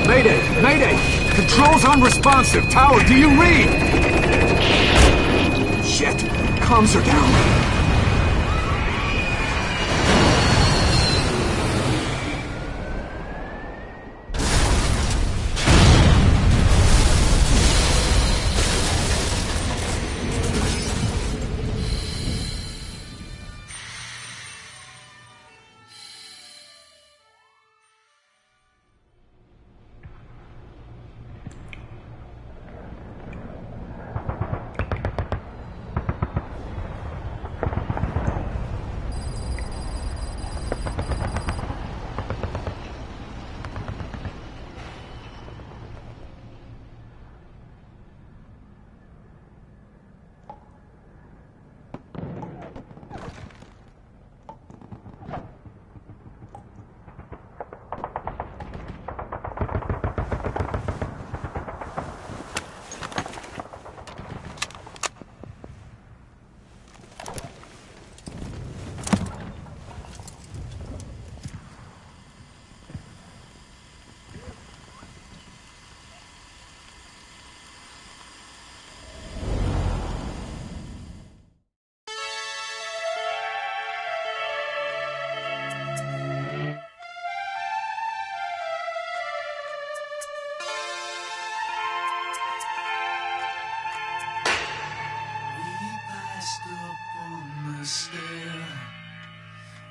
Mayday! Mayday! Controls unresponsive! Tower, do you read? Shit! Comms are down.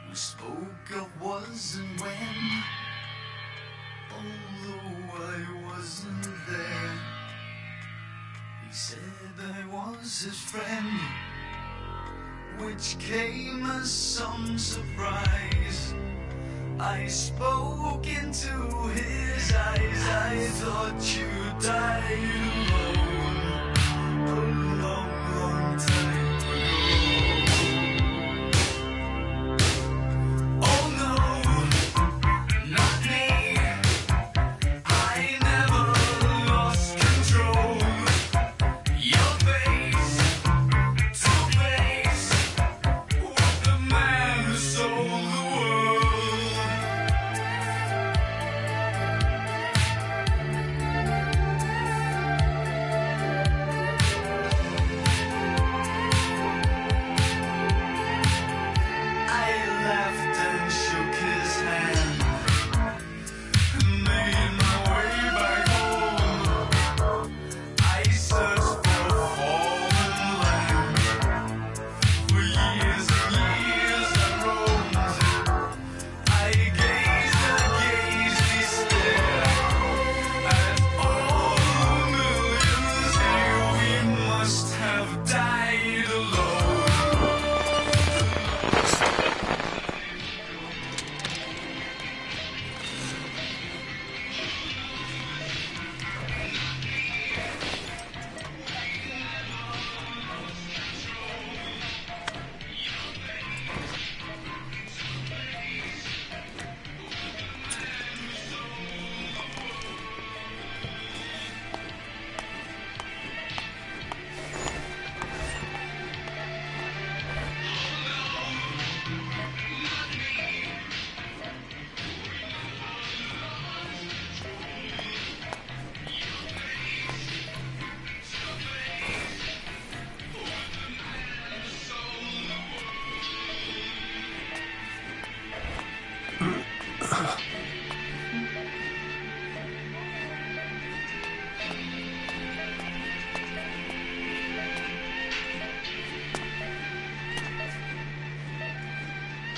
We spoke of was and when, although I wasn't there. He said I was his friend, which came as some surprise. I spoke into his eyes. I thought you died alone a long, long time ago. Oh no, not me. I never lost control. Your face to face with the man who sold the world.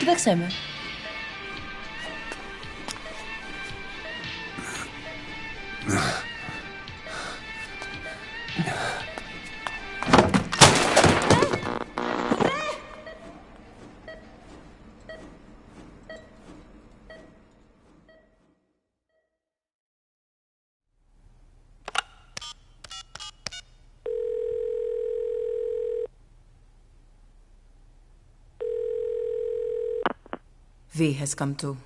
Kdo chcemy? V has come to.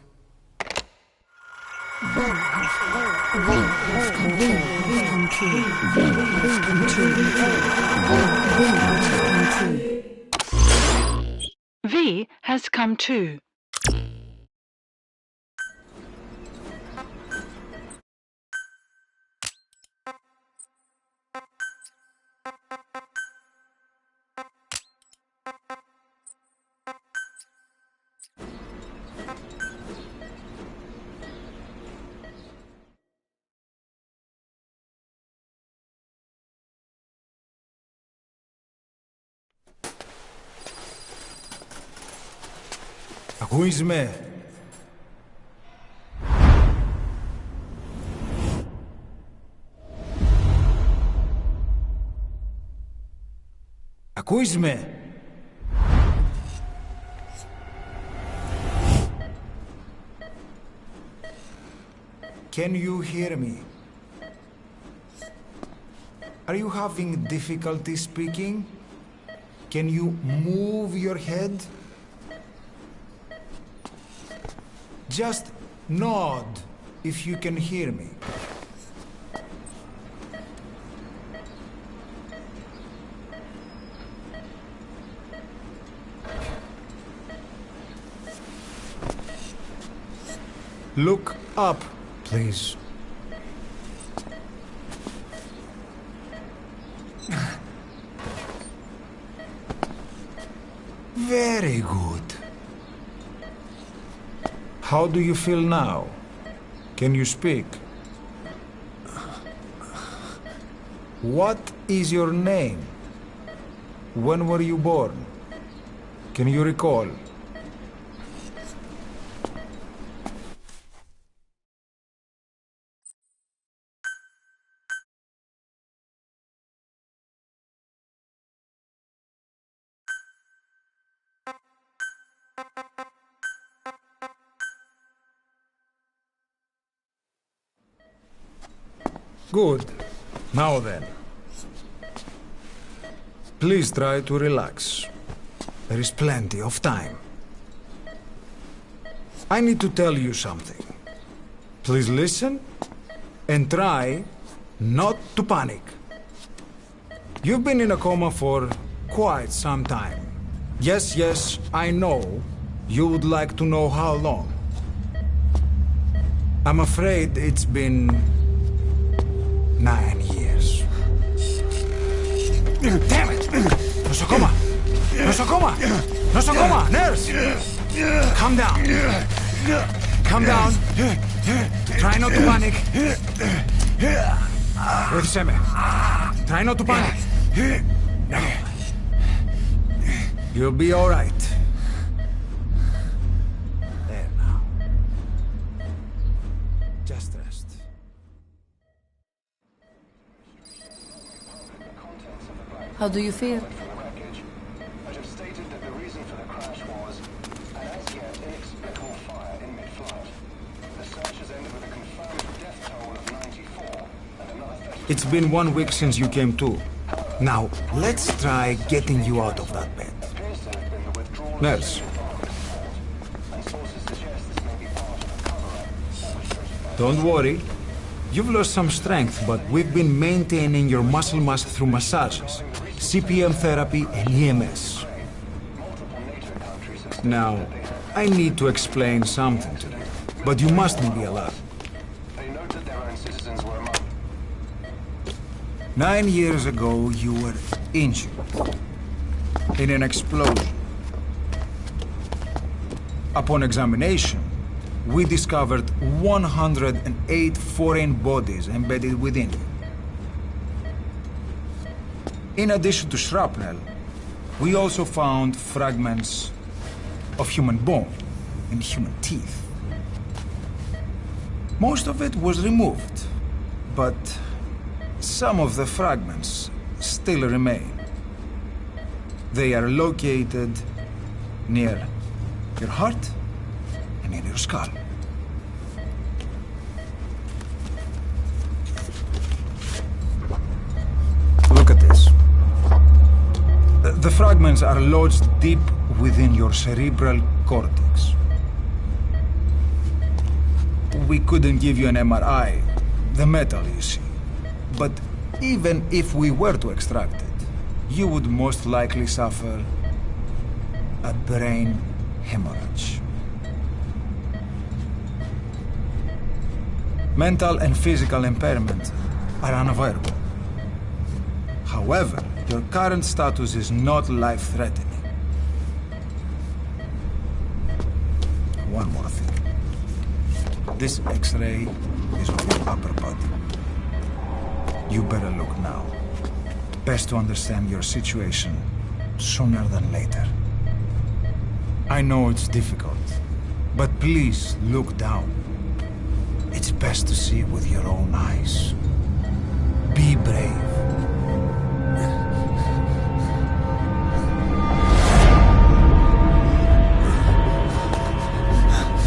V has come too. Ακούεις με? Ακούεις με? Can you hear me? Are you having difficulty speaking? Can you move your head? Just nod if you can hear me. Look up, please. Very good. How do you feel now? Can you speak? What is your name? When were you born? Can you recall? Good. Now then. Please try to relax. There is plenty of time. I need to tell you something. Please listen and try not to panic. You've been in a coma for quite some time. Yes, I know you would like to know how long. I'm afraid it's been 9 years. Damn it! Nosocoma! Nosocoma! Nosocoma! Nurse! Calm down. Calm down. Try not to panic. Βοήθησέ με. Try not to panic. No. You'll be all right. There now. Just rest. How do you feel? But have stated that the reason for the crash was an as yet inexplicable fire in mid-flight. The search has ended with a confirmed death toll of 94 and another 30. It's been 1 week since you came to. Now, let's try getting you out of that bed. Appears to have been the withdrawal Nurse. and sources suggest this may be part of a cover-up. Don't worry. You've lost some strength, but we've been maintaining your muscle mass through massages, CPM therapy, and EMS. Now, I need to explain something to you, but you mustn't be alarmed. They note that their own citizens were among 9 years ago, you were injured in an explosion. Upon examination, we discovered 108 foreign bodies embedded within you. In addition to shrapnel, we also found fragments of human bone and human teeth. Most of it was removed, but some of the fragments still remain. They are located near your heart and in your skull. Look at this. The fragments are lodged deep within your cerebral cortex. We couldn't give you an MRI, the metal, you see. But even if we were to extract it, you would most likely suffer a brain hemorrhage. Mental and physical impairment are unavoidable. However, your current status is not life-threatening. One more thing. This X-ray is of your upper body. You better look now. Best to understand your situation sooner than later. I know it's difficult, but please look down. It's best to see with your own eyes. Be brave.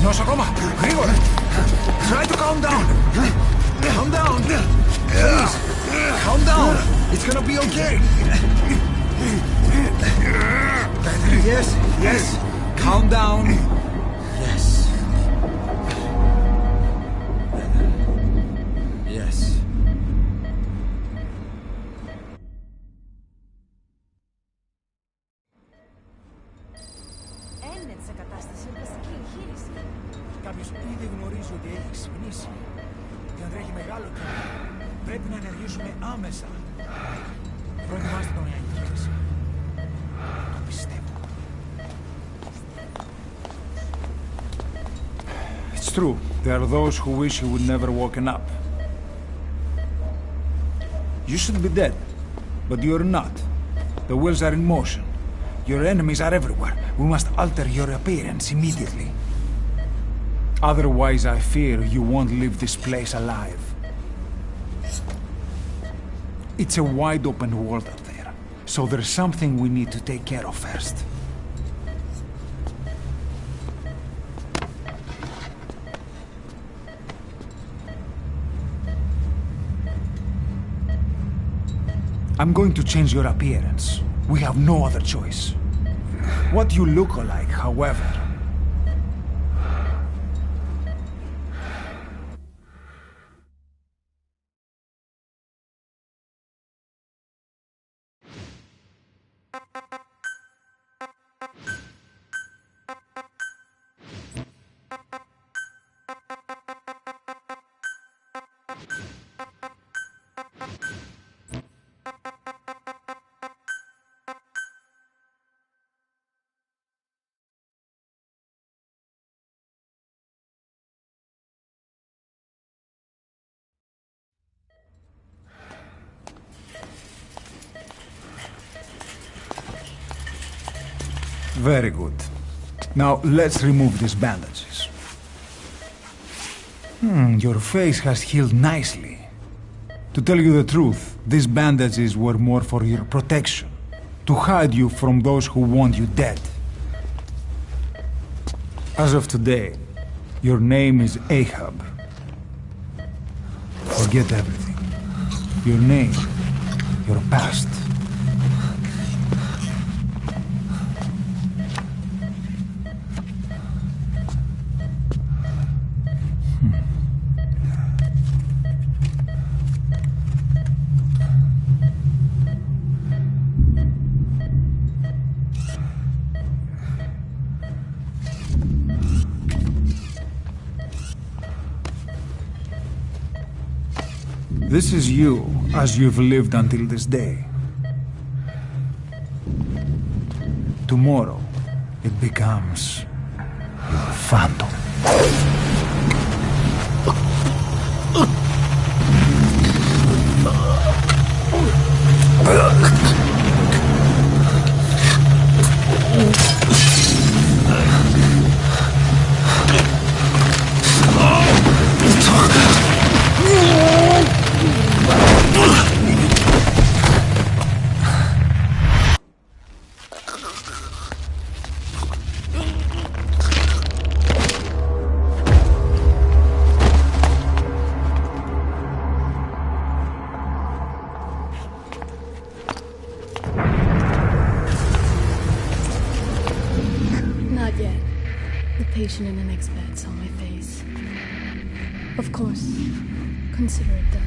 Νοσοκόμα, γρήγορα! Try to calm down! Calm down! Please! Calm down! It's gonna be okay! Yes, yes! Calm down! Yes. Yes. Έννετ σε κατάσταση πλαστική εγχείρηση. Κάποιος ήδη γνωρίζει ότι έχει ξυπνήσει και αν τρέχει μεγάλο κίνδυνο. Πρέπει να ενεργήσουμε άμεσα. Προετοιμάστε τον για εγχείρηση. Το πιστεύω. It's true. There are those who wish you would never woken up. You should be dead, but you're not. The wheels are in motion. Your enemies are everywhere. We must alter your appearance immediately. Otherwise, I fear you won't leave this place alive. It's a wide open world out there, so there's something we need to take care of first. I'm going to change your appearance. We have no other choice. What you look like, however. Very good. Now, let's remove these bandages. Your face has healed nicely. To tell you the truth, these bandages were more for your protection, to hide you from those who want you dead. As of today, your name is Ahab. Forget everything. Your name, your past. This is you, as you've lived until this day. Tomorrow, it becomes your phantom. patient in the next bed's on my face. Of course, consider it done.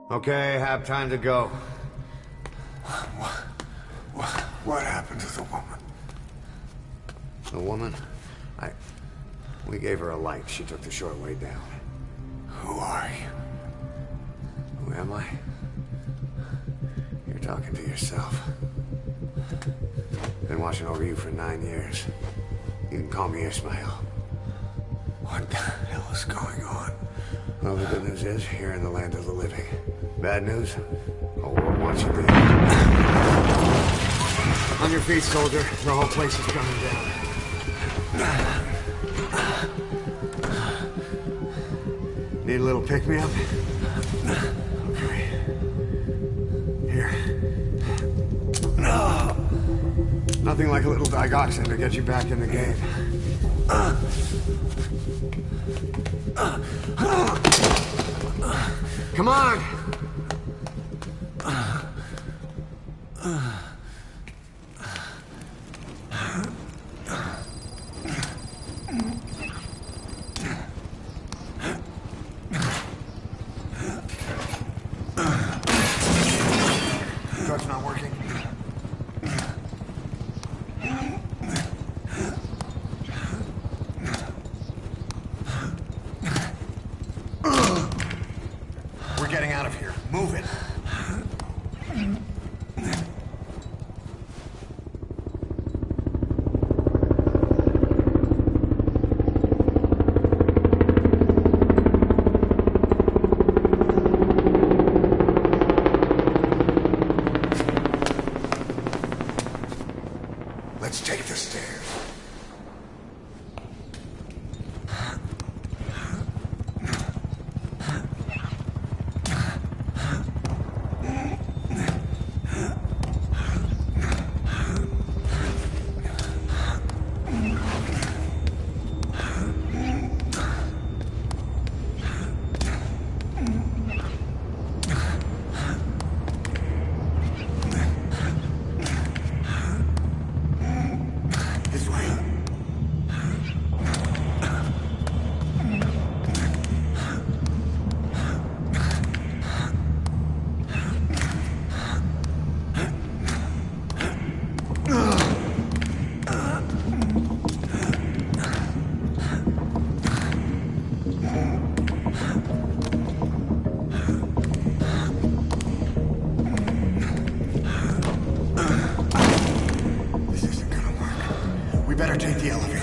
Okay, have time to go. What happened to the woman? The woman? We gave her a light. She took the short way down. Who are you? Who am I? You're talking to yourself. Been watching over you for 9 years. You can call me Ismail. What the hell is going on? Well, the good news is, you're in the land of the living. Bad news? A war wants you dead. On your feet, soldier. The whole place is coming down. Need a little pick-me-up? Okay. Here. Nothing like a little digoxin to get you back in the game. Come on! Drug's not working. We're getting out of here. Move it. Let's take the stairs. This way. This isn't gonna work. We better take the elevator.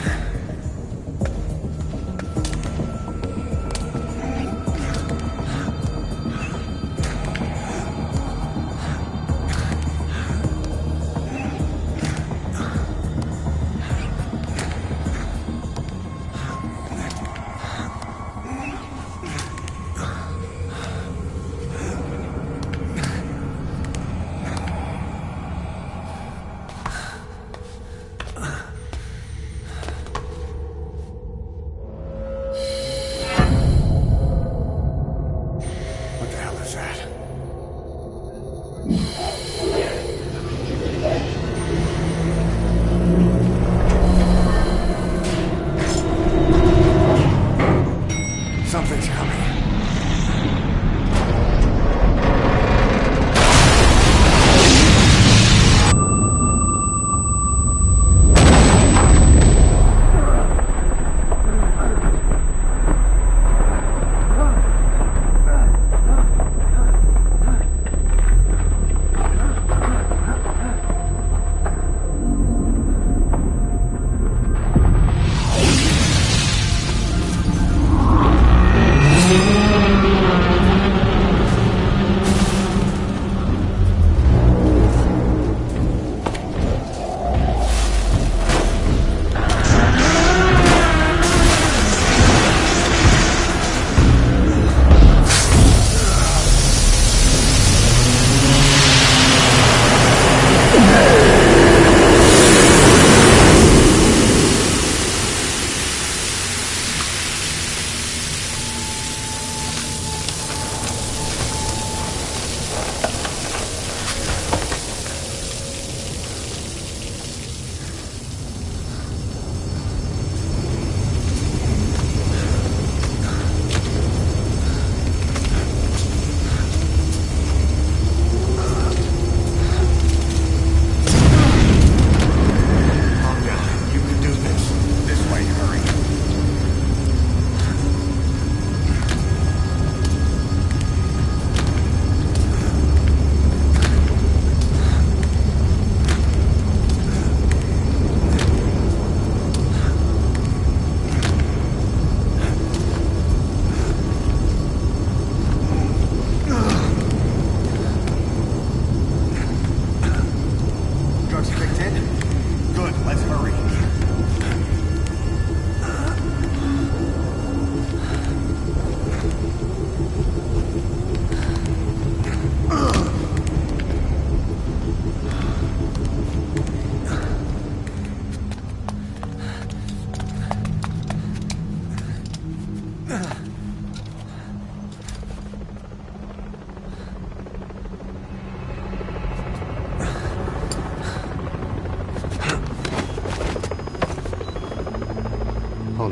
Hold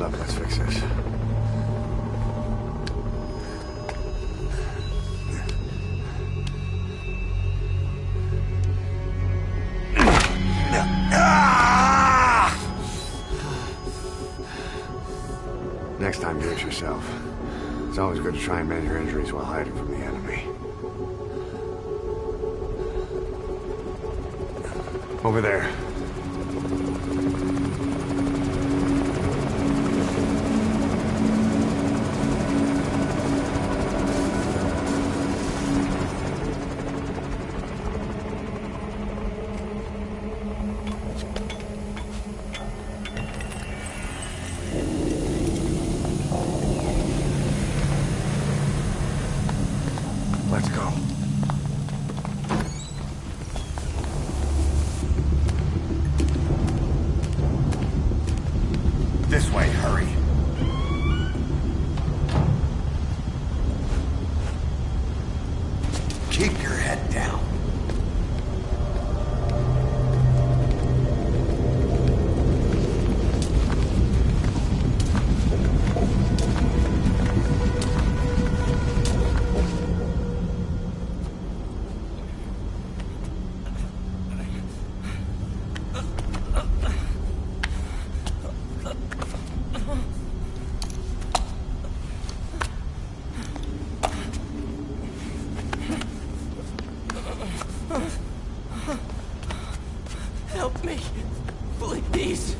up, let's fix this. Next time, do it yourself. It's always good to try and mend your injuries while hiding from the enemy. Over there. Let's go. This way, hurry. Keep your head down. Help me, please.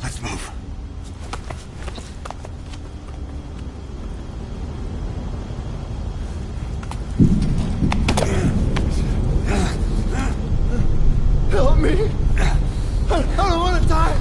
Let's move. Help me. I don't want to die.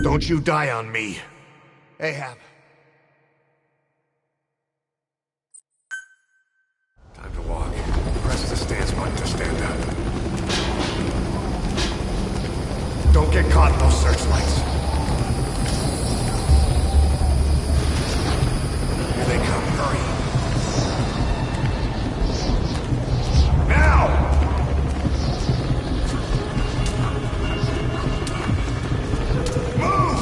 Don't you die on me. Ahab. Don't get caught in those searchlights. Here they come. Hurry. Now! Move!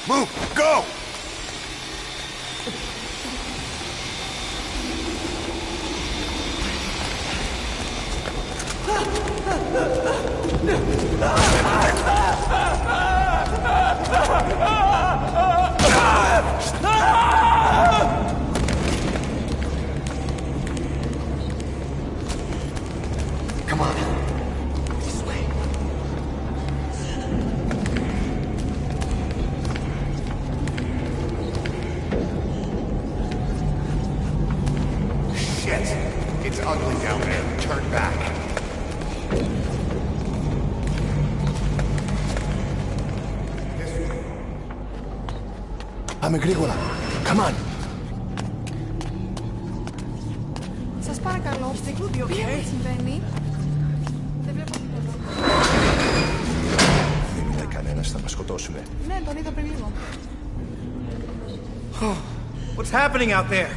Move! Go! Come on. This way. Shit! It's ugly down there. Turn back. Πάμε γρήγορα. Come on. Σας παρακαλώ, τι συμβαίνει? Δεν βλέπω τίποτα. Δεν μιλάει κανένας, θα μας σκοτώσουνε. Ναι, τον είδα πριν λίγο. What's happening out there?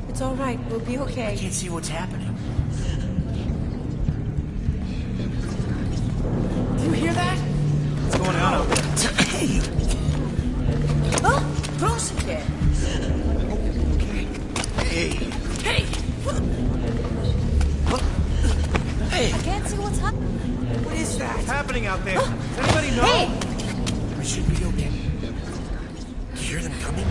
It's all right, we'll be okay. I can't see what's happening. Do you hear that? What's going on out there? Oh, close again. Hey! Hey! Hey! I can't see what's happening. What is that? What's happening out there? Does anybody know? Hey! We should be okay. You hear them coming?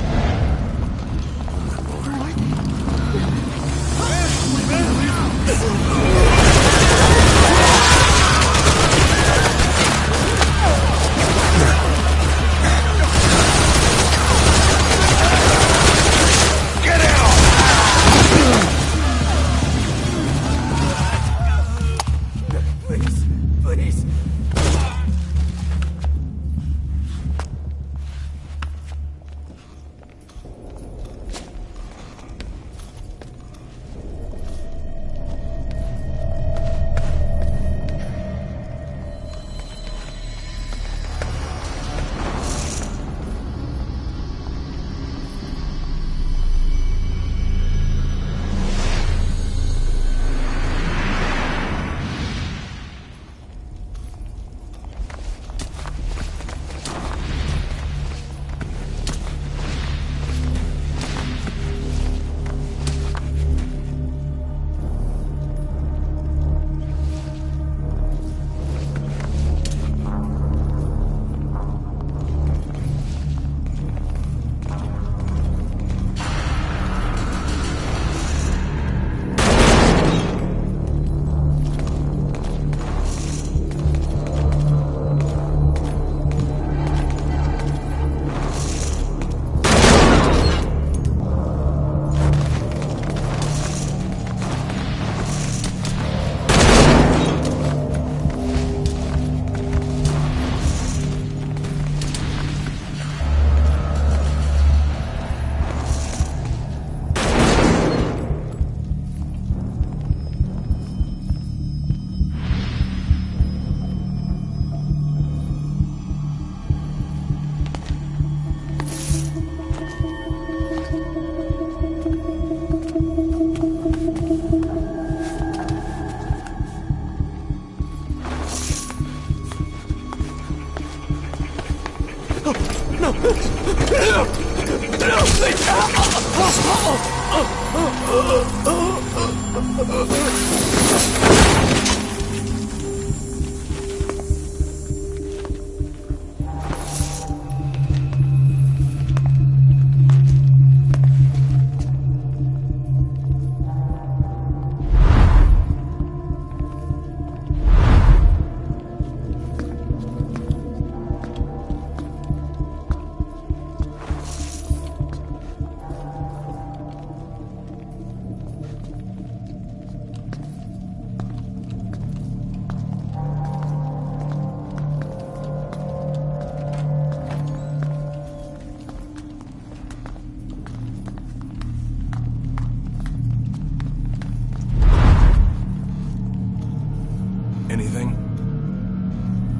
Anything?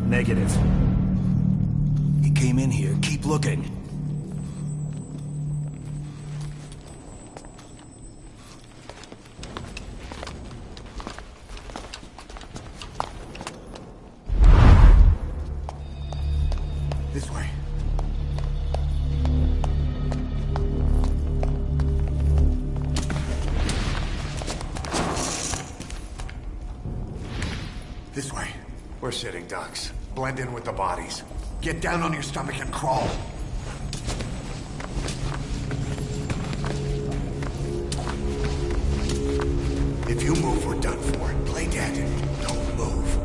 Negative. He came in here. Keep looking. This way. This way. We're sitting ducks. Blend in with the bodies. Get down on your stomach and crawl. If you move, we're done for. Play dead. Don't move.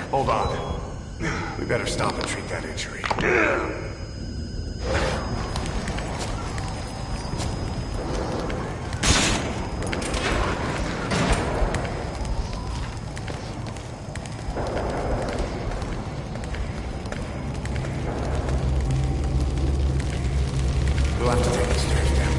Hold on. We better stop and treat that injury. We'll have to take the stairs down.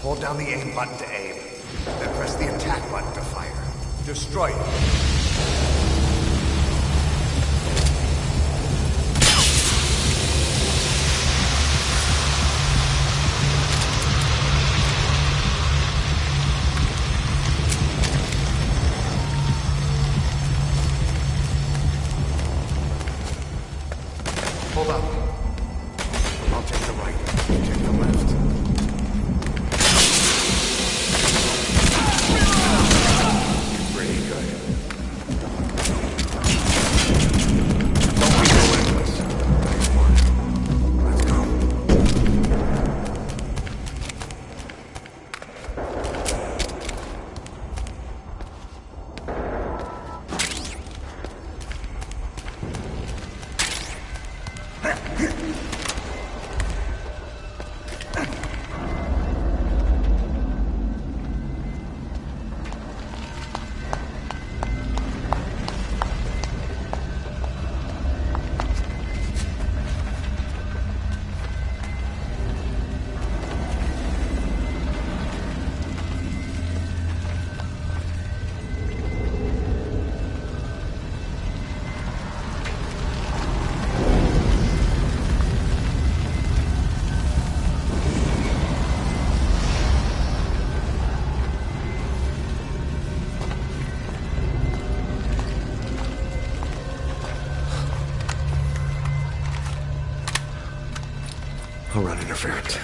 Hold down the aim button to aim, then press the attack button to fire. Destroy it. Hold up. I'll take the right. You take the left. Pretty good. Don't be relentless. Nice one. Let's go. I'll run interference.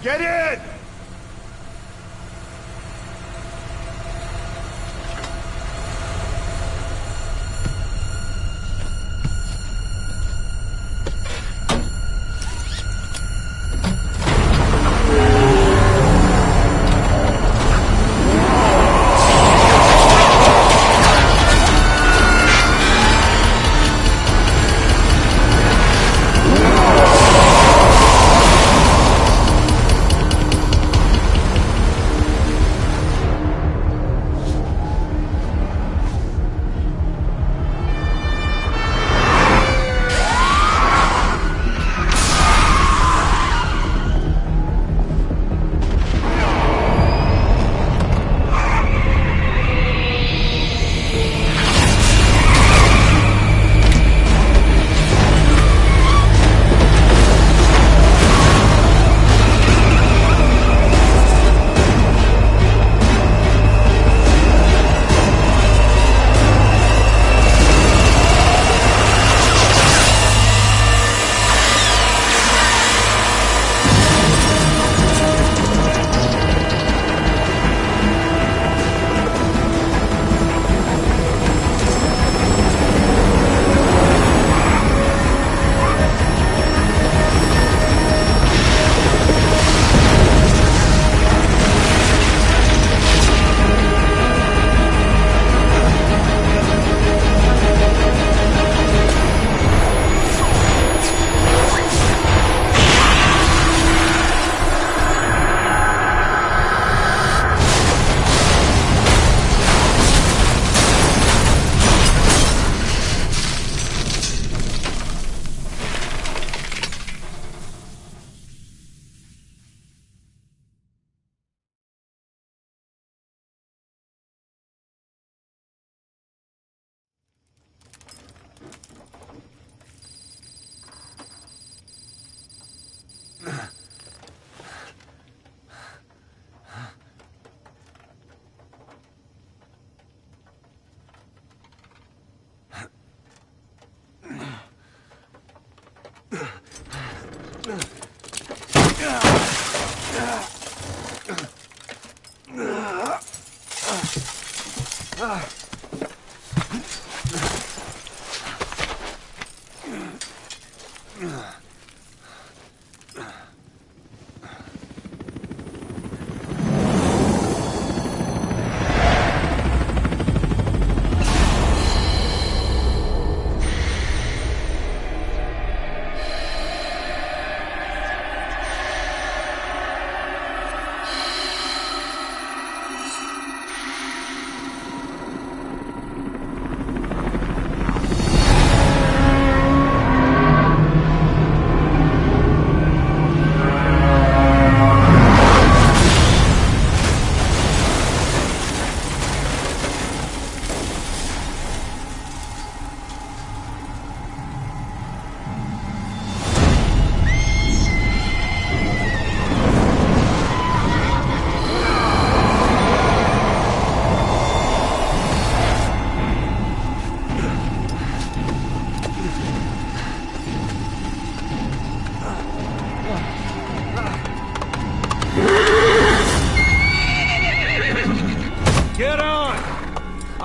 Get in!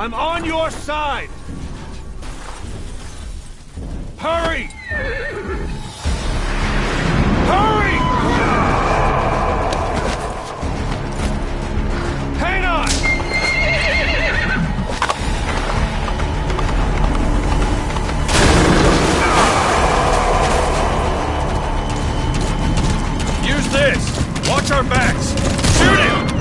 I'm on your side! Hurry! Hurry! Hang on! Use this! Watch our backs! Shoot him!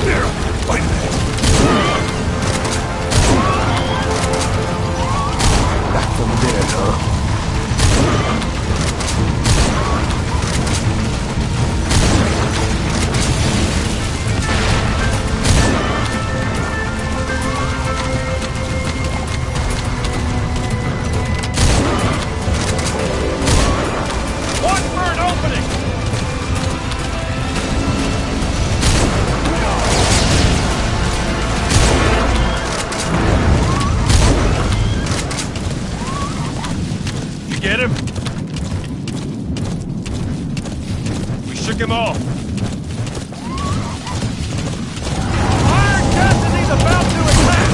Wait a minute. Back from the dead, huh? Get him? We shook him off. Fire just as he's about to attack!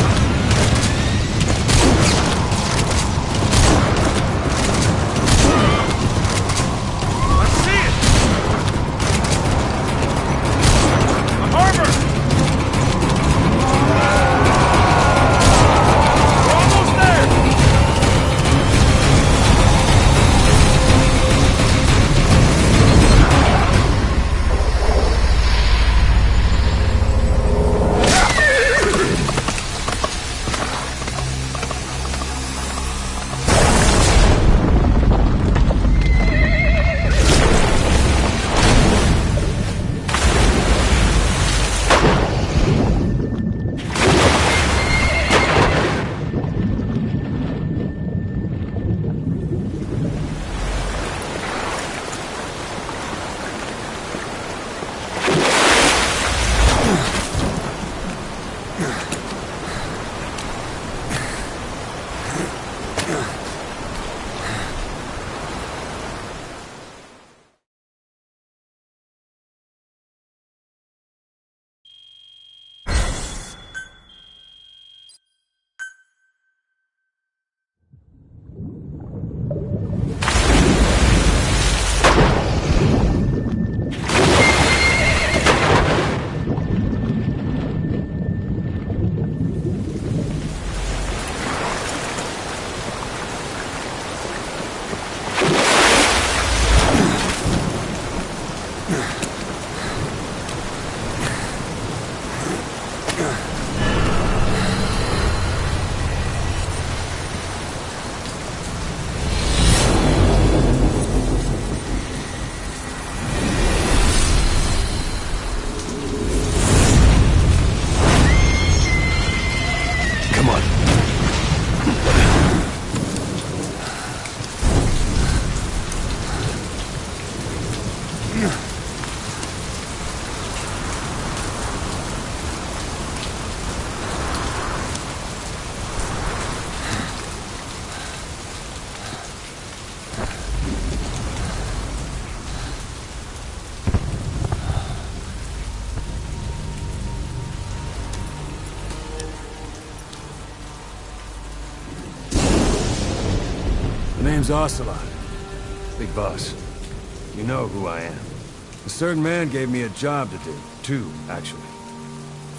I see it! The harbor! We're almost there! Name's Ocelot. Big boss. You know who I am. A certain man gave me a job to do. Two, actually.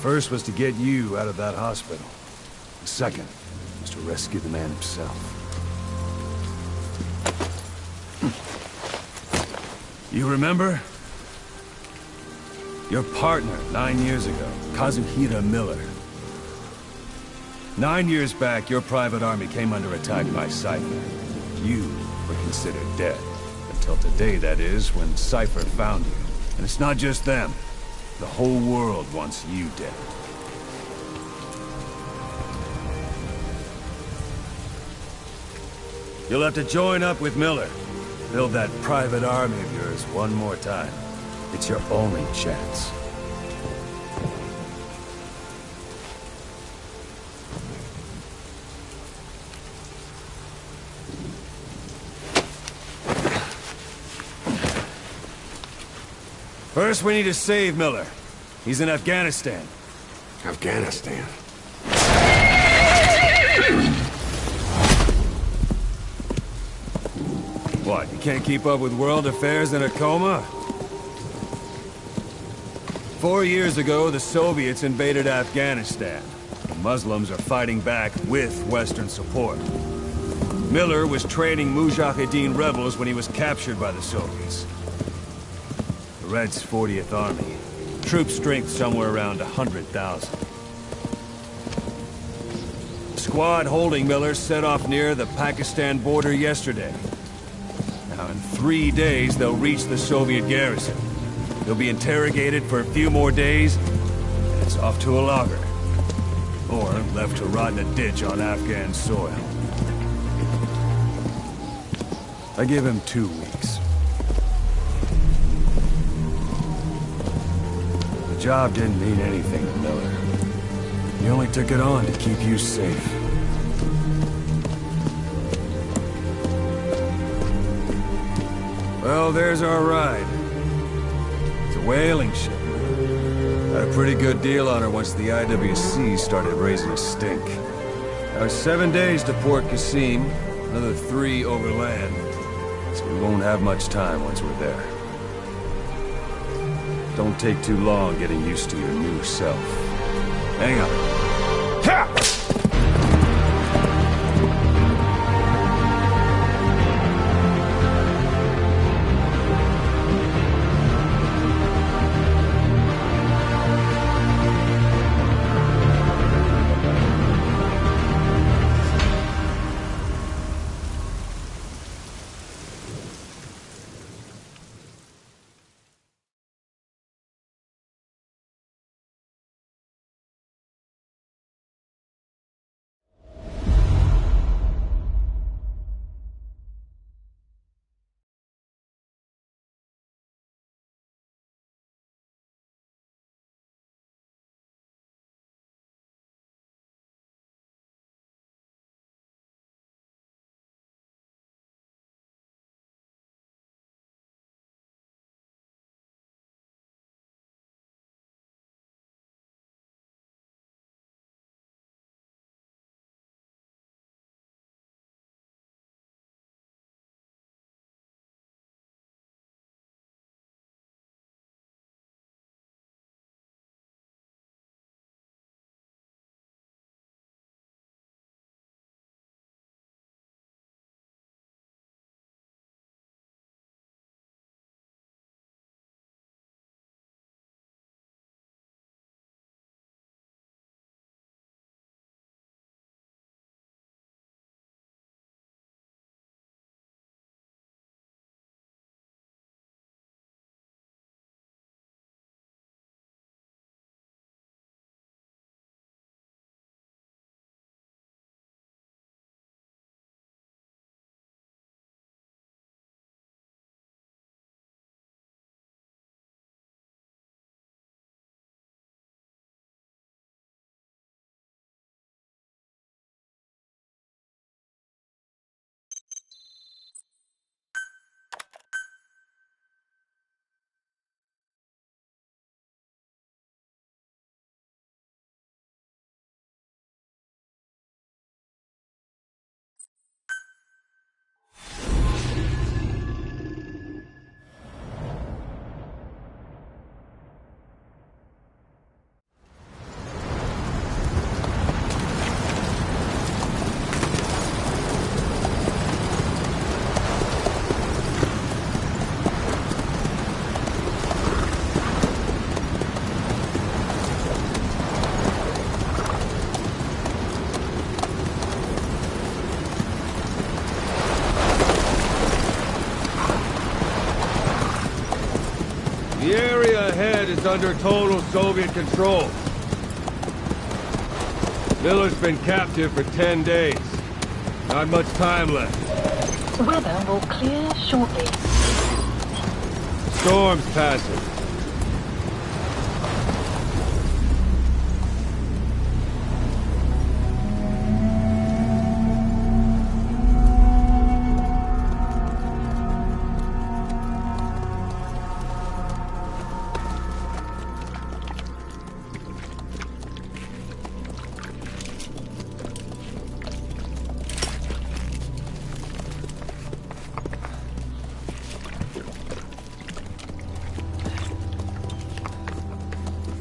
First was to get you out of that hospital. The second was to rescue the man himself. You remember? Your partner 9 years ago, Kazuhira Miller. 9 years back, your private army came under attack by Cypher. You were considered dead. Until today, that is, when Cypher found you. And it's not just them. The whole world wants you dead. You'll have to join up with Miller. Build that private army of yours one more time. It's your only chance. First, we need to save Miller. He's in Afghanistan. Afghanistan? What, you can't keep up with world affairs in a coma? 4 years ago, the Soviets invaded Afghanistan. The Muslims are fighting back with Western support. Miller was training Mujahideen rebels when he was captured by the Soviets. The Reds' 40th Army. Troop strength somewhere around 100,000. Squad holding Millers set off near the Pakistan border yesterday. Now, in 3 days, they'll reach the Soviet garrison. They'll be interrogated for a few more days, and it's off to a lager. Or left to rot in a ditch on Afghan soil. I give him 2 weeks. The job didn't mean anything to Miller. He only took it on to keep you safe. Well, there's our ride. It's a whaling ship. Had a pretty good deal on her once the IWC started raising a stink. Now 7 days to Port Qasim, another 3 overland. So we won't have much time once we're there. Don't take too long getting used to your new self. Hang on. Ha! The area ahead is under total Soviet control. Miller's been captive for 10 days. Not much time left. The weather will clear shortly. Storm's passing.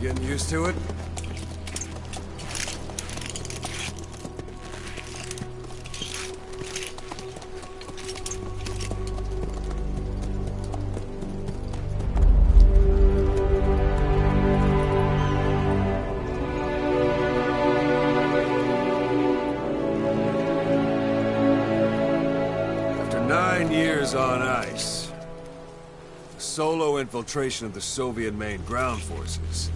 Getting used to it? is on ice. Solo infiltration of the Soviet main ground forces.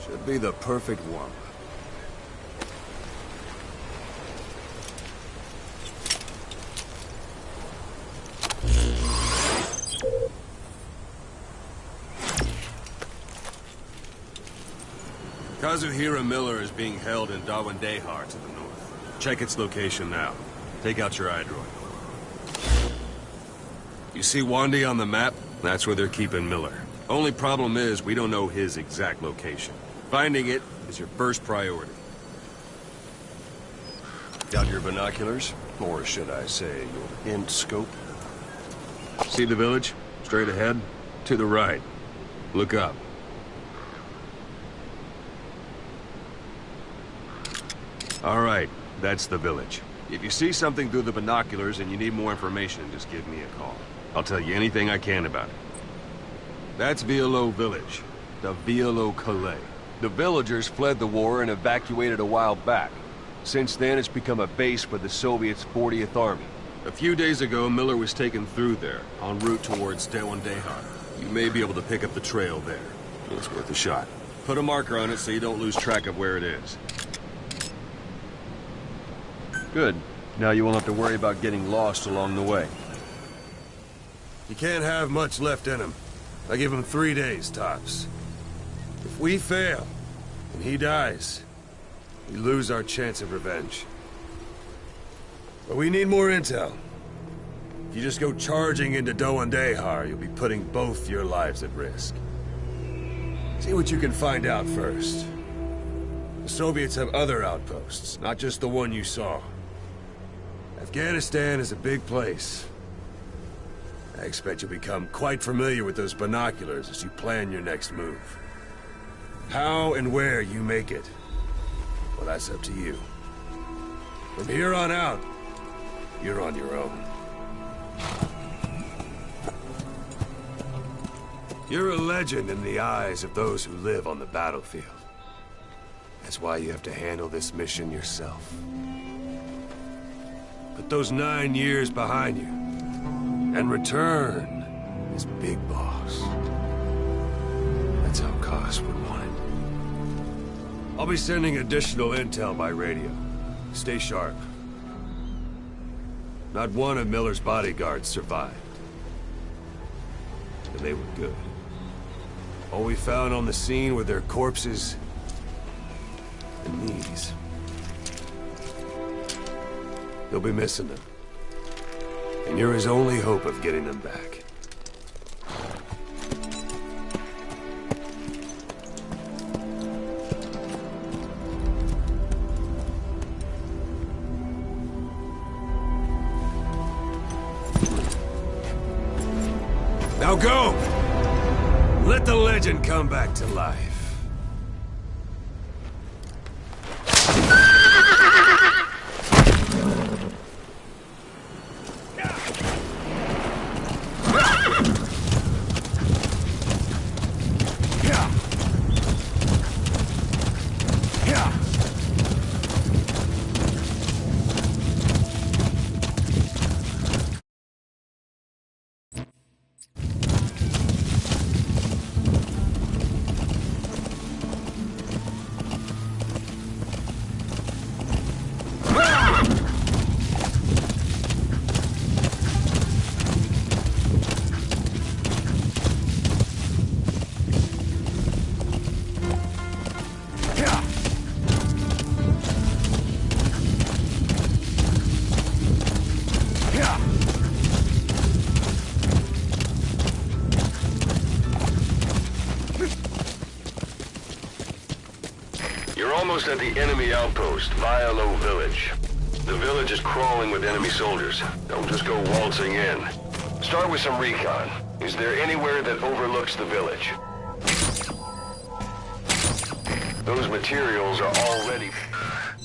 Should be the perfect warm-up. Kazuhira Miller is being held in Dawandehar to the north. Check its location now. Take out your iDroid. You see Wandy on the map? That's where they're keeping Miller. Only problem is, we don't know his exact location. Finding it is your first priority. Got your binoculars? Or should I say, your int scope? See the village? Straight ahead? To the right. Look up. All right, that's the village. If you see something through the binoculars and you need more information, just give me a call. I'll tell you anything I can about it. That's Violo Village, the Violo Calais. The villagers fled the war and evacuated a while back. Since then, it's become a base for the Soviets' 40th Army. A few days ago, Miller was taken through there, en route towards Dawandehar. You may be able to pick up the trail there. It's worth a shot. Put a marker on it so you don't lose track of where it is. Good. Now you won't have to worry about getting lost along the way. You can't have much left in him. I give him 3 days, tops. If we fail, and he dies, we lose our chance of revenge. But we need more intel. If you just go charging into Dawandehar, you'll be putting both your lives at risk. See what you can find out first. The Soviets have other outposts, not just the one you saw. Afghanistan is a big place. I expect you'll become quite familiar with those binoculars as you plan your next move. How and where you make it, well, that's up to you. From here on out, you're on your own. You're a legend in the eyes of those who live on the battlefield. That's why you have to handle this mission yourself. Put those 9 years behind you, and return as Big Boss. That's how Koss would want it. I'll be sending additional intel by radio. Stay sharp. Not one of Miller's bodyguards survived. And they were good. All we found on the scene were their corpses and knees. You'll be missing them. And you're his only hope of getting them back. Now go! Let the legend come back to life. Almost at the enemy outpost, Violo Village. The village is crawling with enemy soldiers. Don't just go waltzing in. Start with some recon. Is there anywhere that overlooks the village? Those materials are already...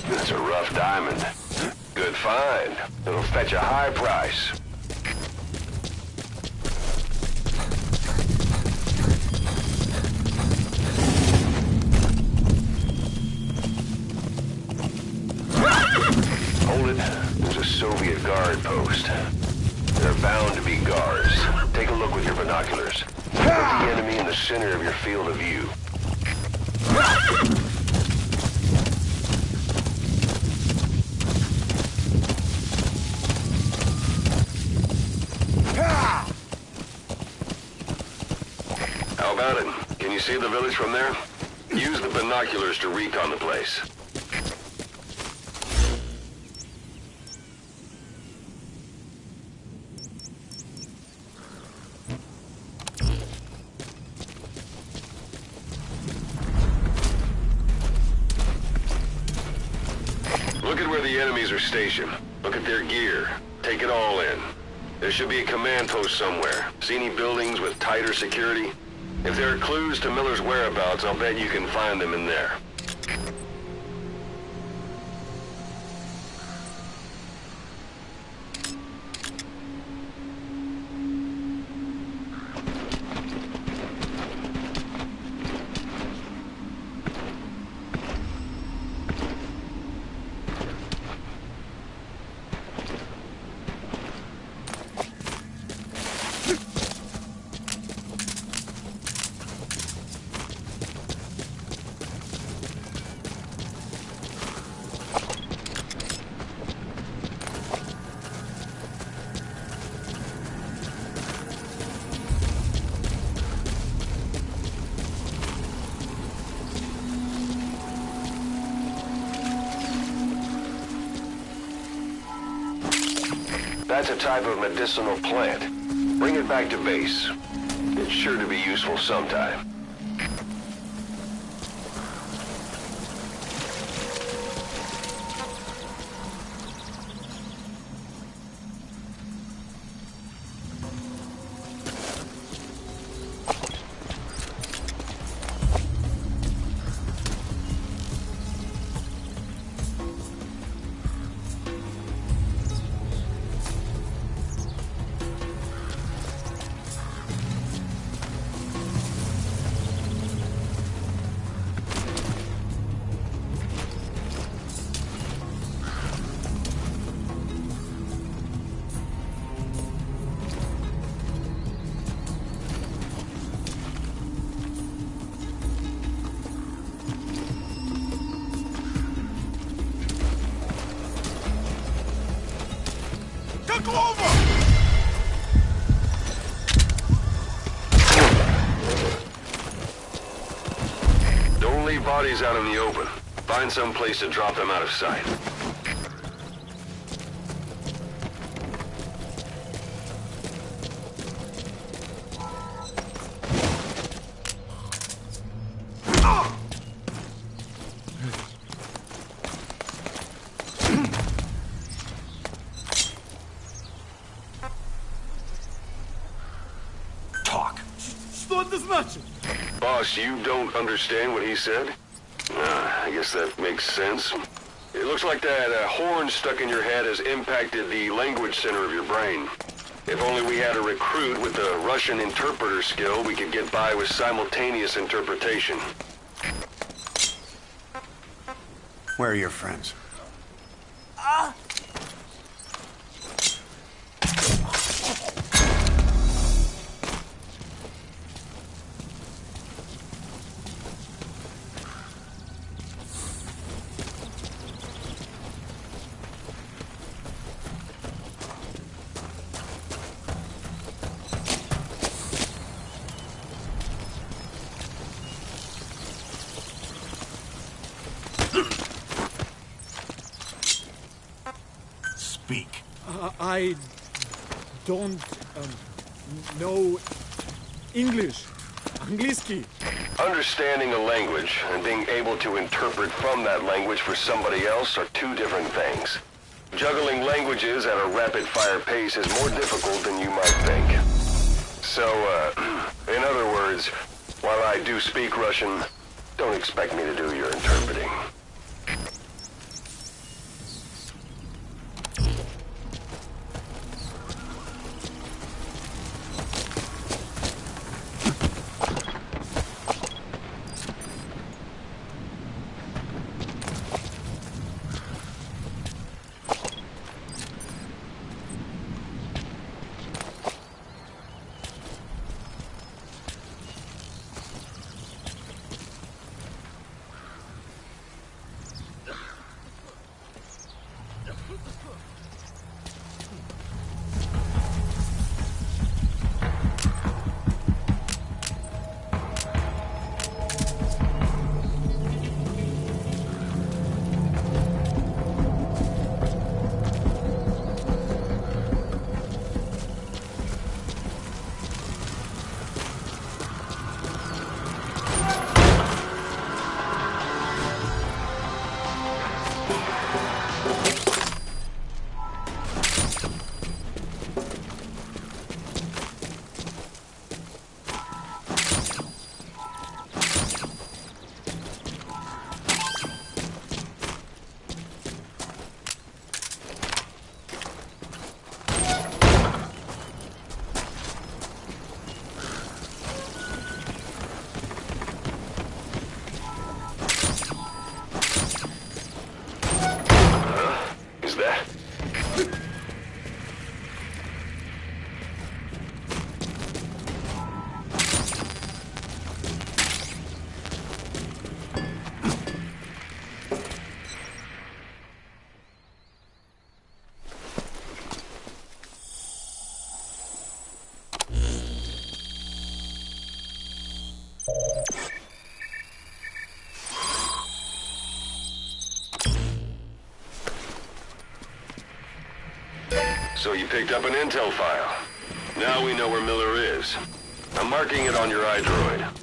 That's a rough diamond. Good find. It'll fetch a high price. Hold it. post. There are bound to be guards. Take a look with your binoculars. Put the enemy in the center of your field of view. How about it? Can you see the village from there? Use the binoculars to recon the place. Look at where the enemies are stationed. Look at their gear. Take it all in. There should be a command post somewhere. See any buildings with tighter security? If there are clues to Miller's whereabouts, I'll bet you can find them in there. That's a type of medicinal plant. Bring it back to base. It's sure to be useful sometime. Don't leave bodies out in the open. Find some place to drop them out of sight. Boss, you don't understand what he said? I guess that makes sense. It looks like that horn stuck in your head has impacted the language center of your brain. If only we had a recruit with the Russian interpreter skill, we could get by with simultaneous interpretation. Where are your friends? Speak. I don't know English. Angliski. Understanding a language and being able to interpret from that language for somebody else are two different things. Juggling languages at a rapid-fire pace is more difficult than you might think. So, in other words, while I do speak Russian, don't expect me to do your interpreting. So you picked up an intel file. Now we know where Miller is. I'm marking it on your iDroid.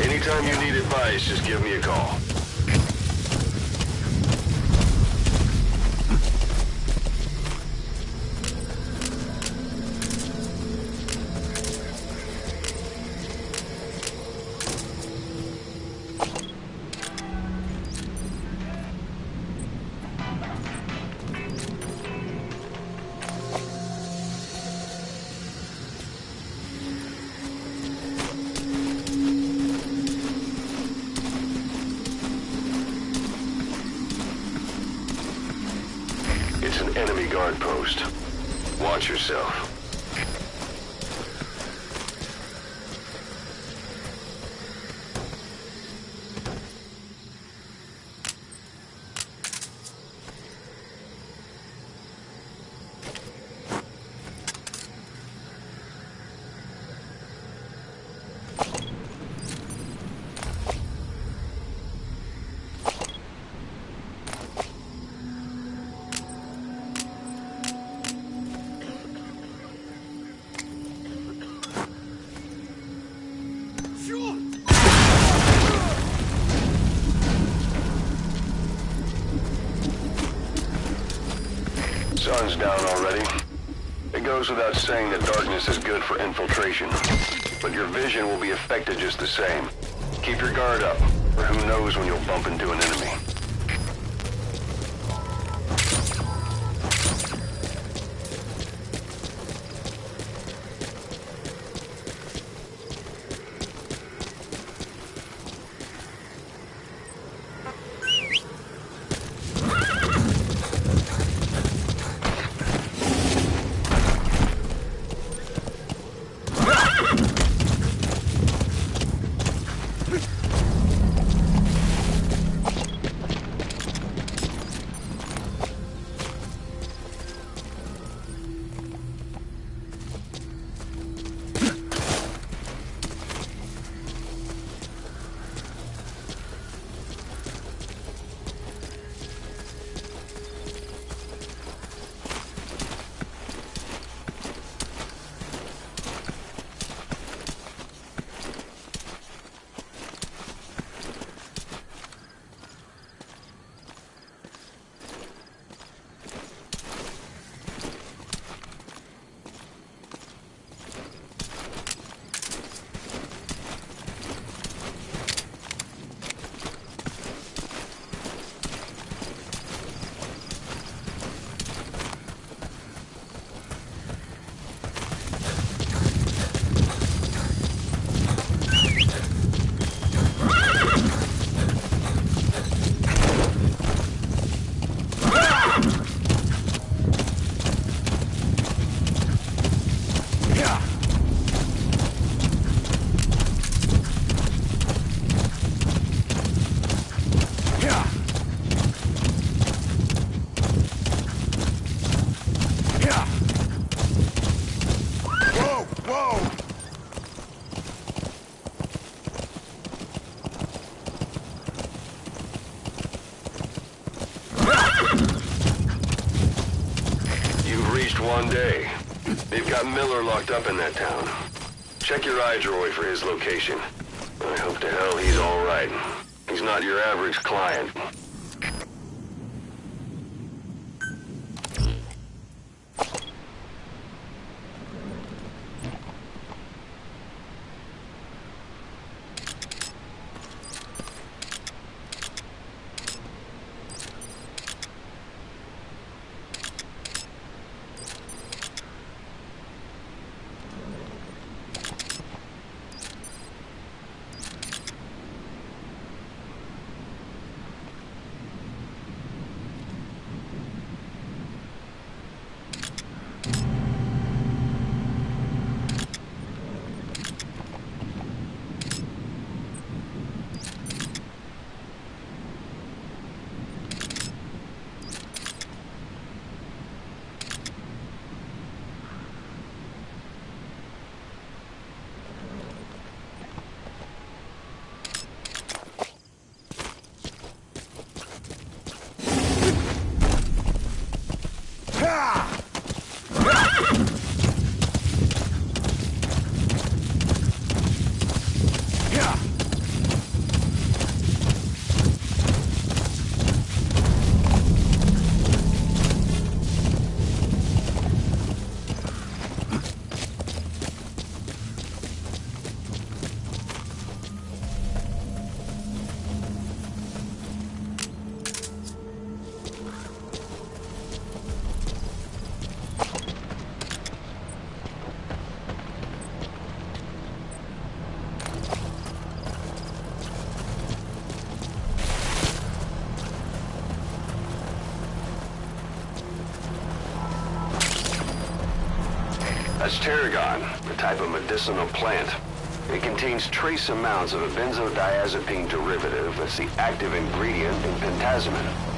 Anytime you need advice, just give me a call. It's an enemy guard post. Watch yourself. Sun's down already. It goes without saying that darkness is good for infiltration, but your vision will be affected just the same. Keep your guard up, or who knows when you'll bump into an enemy. one day. They've got Miller locked up in that town. Check your iDroid for his location. I hope to hell he's all right. He's not your average client. That's tarragon, a type of medicinal plant. It contains trace amounts of a benzodiazepine derivative that's the active ingredient in pentazimine.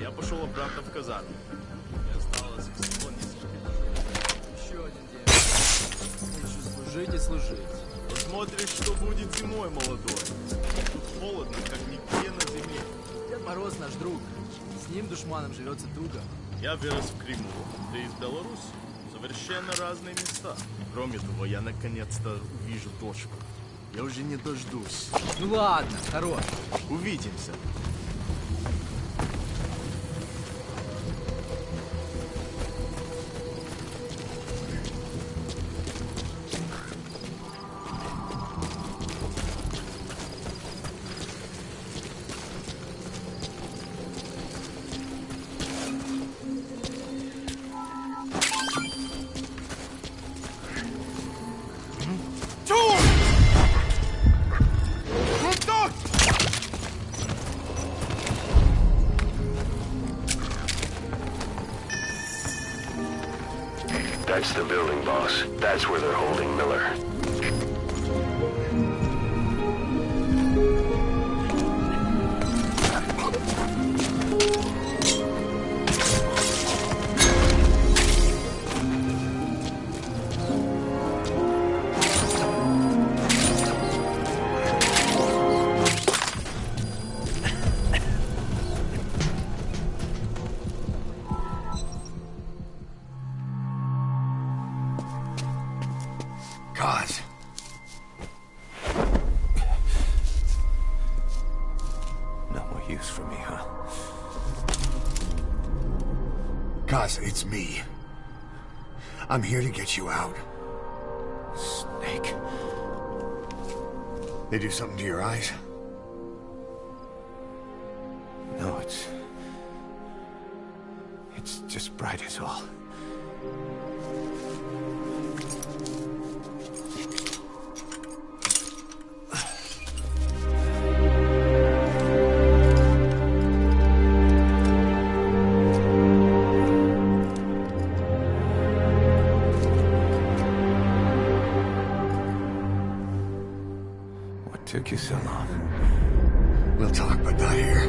Я пошел обратно в казарму. Мне осталось всего несколько дней. Еще один день. Лучше служить и служить. Посмотришь, что будет зимой, молодой. Тут холодно, как нигде на земле. Дед Мороз наш друг. С ним, душманом, живется туго. Я вырос в Крыму. Ты из Беларуси. Совершенно разные места. Кроме того, я наконец-то увижу дочку. Я уже не дождусь. Ну ладно, хорош. Увидимся. That's the building, boss. That's where they're holding Miller. excuse for me, huh? Cause it's me. I'm here to get you out. Snake. They do something to your eyes? No, it's just bright as all. Took you so long. We'll talk, but not here.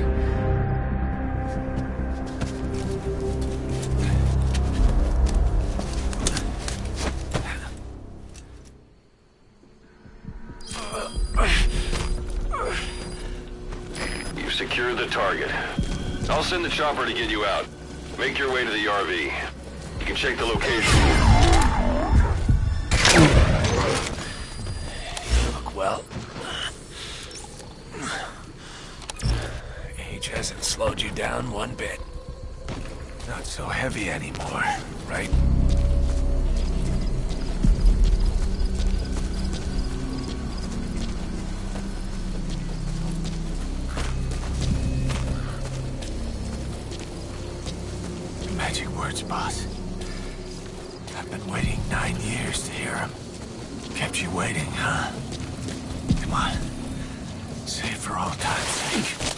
You've secured the target. I'll send the chopper to get you out. Make your way to the RV. You can check the location. You look well. Age hasn't slowed you down one bit. Not so heavy anymore, right? Magic words, boss. I've been waiting 9 years to hear them. Kept you waiting, huh? Come on. Say it for all time's sake.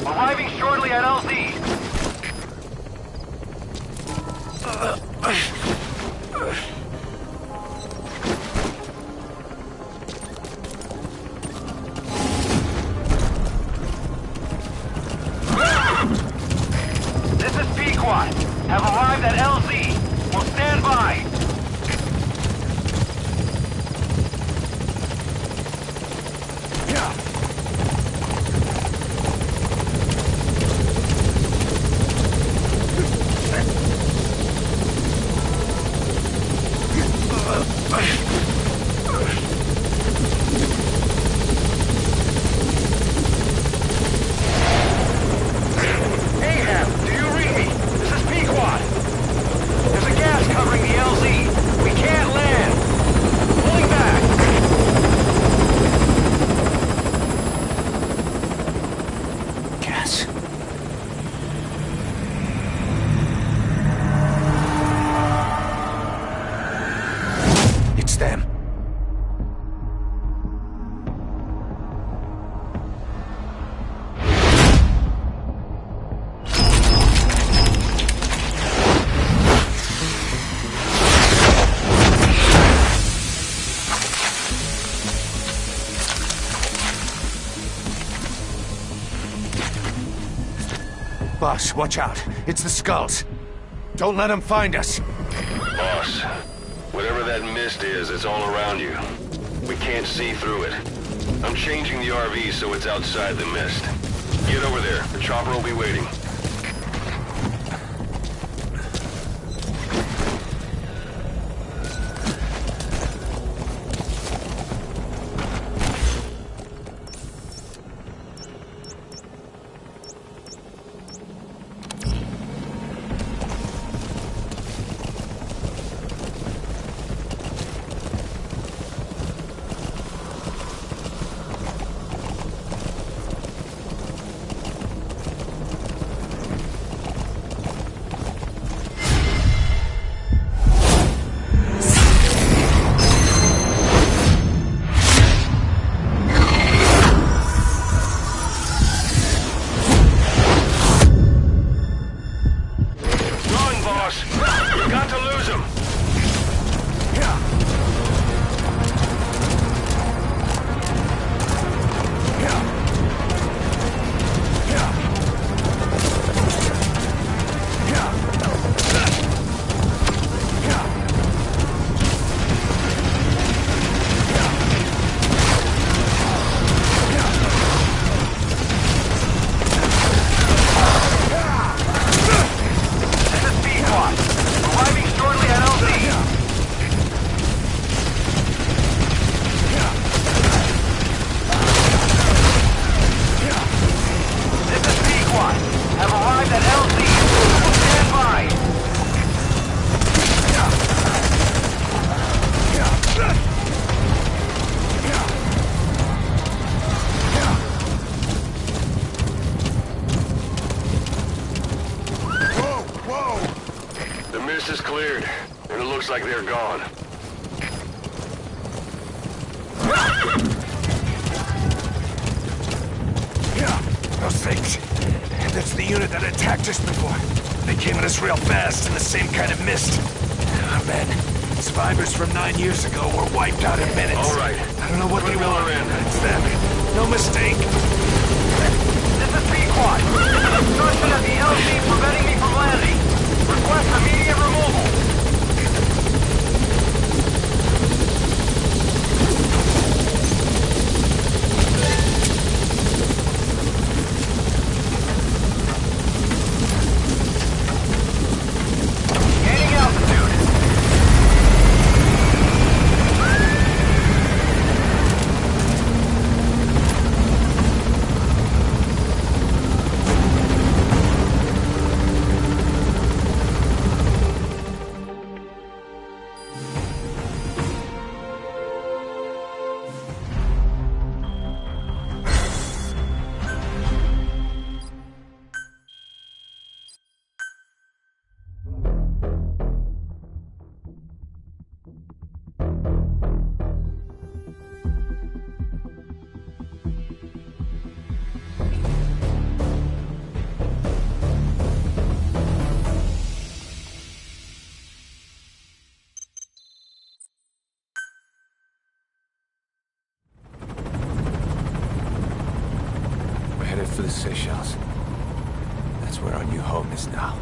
Arriving shortly at LZ. This is Pequod. Have arrived at LZ. Will stand by. Boss, watch out. It's the skulls. Don't let them find us. Boss, whatever that mist is, it's all around you. We can't see through it. I'm changing the RV so it's outside the mist. Get over there. The chopper will be waiting. West is cleared, and it looks like they're gone. Yeah, those things. That's the unit that attacked us before. They came at us real fast in the same kind of mist. Oh, man. Survivors from 9 years ago were wiped out in minutes. All right. I don't know what they Miller want. in. It's them. No mistake. This is P-Quad. Obstruction at the LZ preventing me from landing. Request immediate removal. Gaining altitude. For the Seychelles. That's where our new home is now.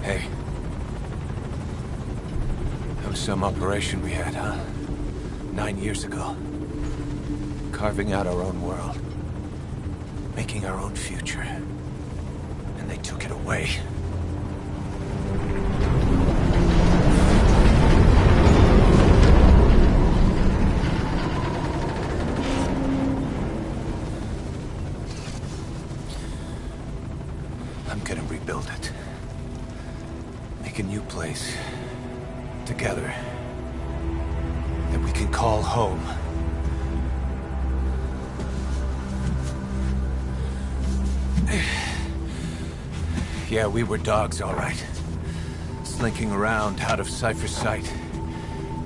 Hey. That was some operation we had, huh? 9 years ago. Carving out our own world. Making our own future. And they took it away. Build it. Make a new place. Together. That we can call home. Yeah, we were dogs, all right. Slinking around out of Cypher's sight.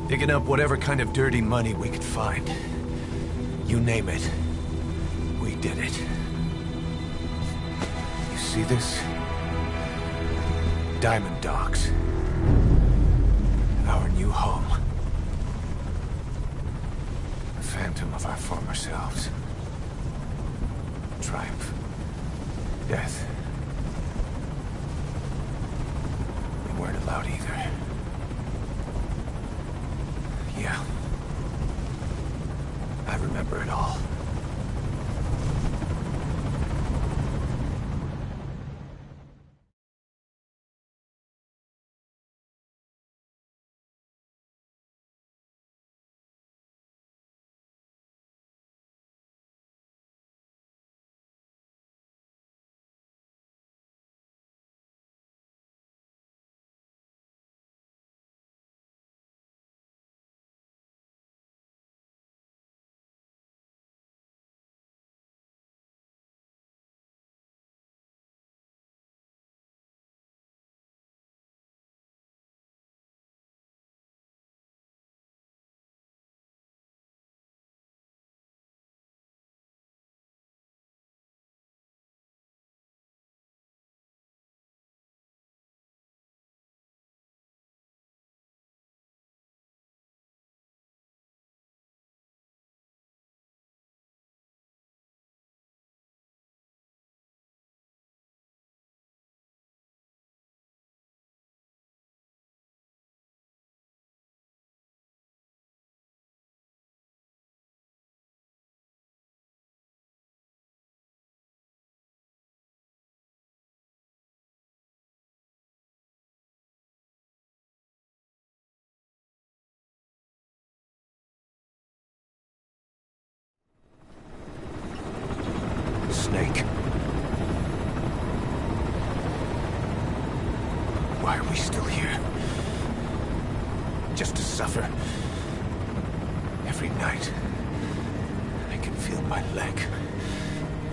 Digging up whatever kind of dirty money we could find. You name it. We did it. You see this? Diamond Dogs. Our new home. A phantom of our former selves. Triumph. Death. We weren't allowed either. Yeah. I remember it all. Snake. Why are we still here? Just to suffer? Every night, I can feel my leg,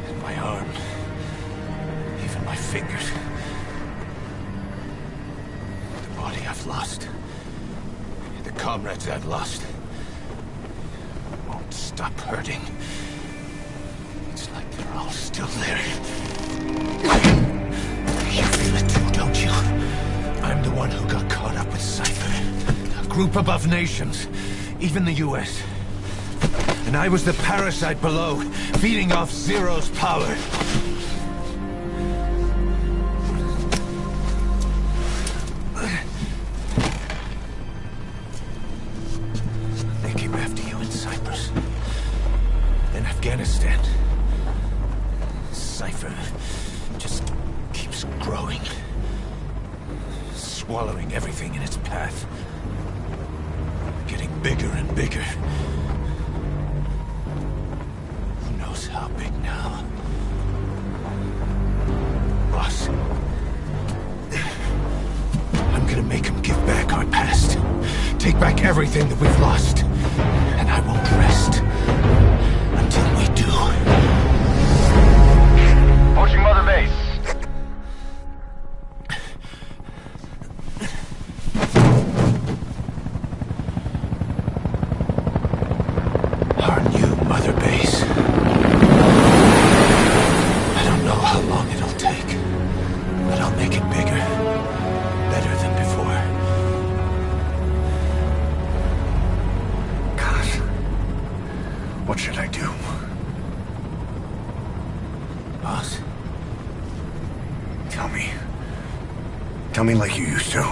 and my arm, even my fingers. I've lost, the comrades I've lost, won't stop hurting. It's like they're all still there. You feel it too, don't you? I'm the one who got caught up with Cypher. A group above nations, even the US. And I was the parasite below, feeding off Zero's power. They came after you in Cyprus. In Afghanistan. Cypher just keeps growing. Swallowing everything in its path. Getting bigger and bigger. Who knows how big now? Boss. I'm gonna make him give back our past. Take back everything that we've lost. And I won't rest until we do. Approaching Mother Base. Our new Mother Base. I don't know how long it'll take, but I'll make it bigger. Better than before. Gosh. What should I do? Boss? Tell me. Tell me like you used to.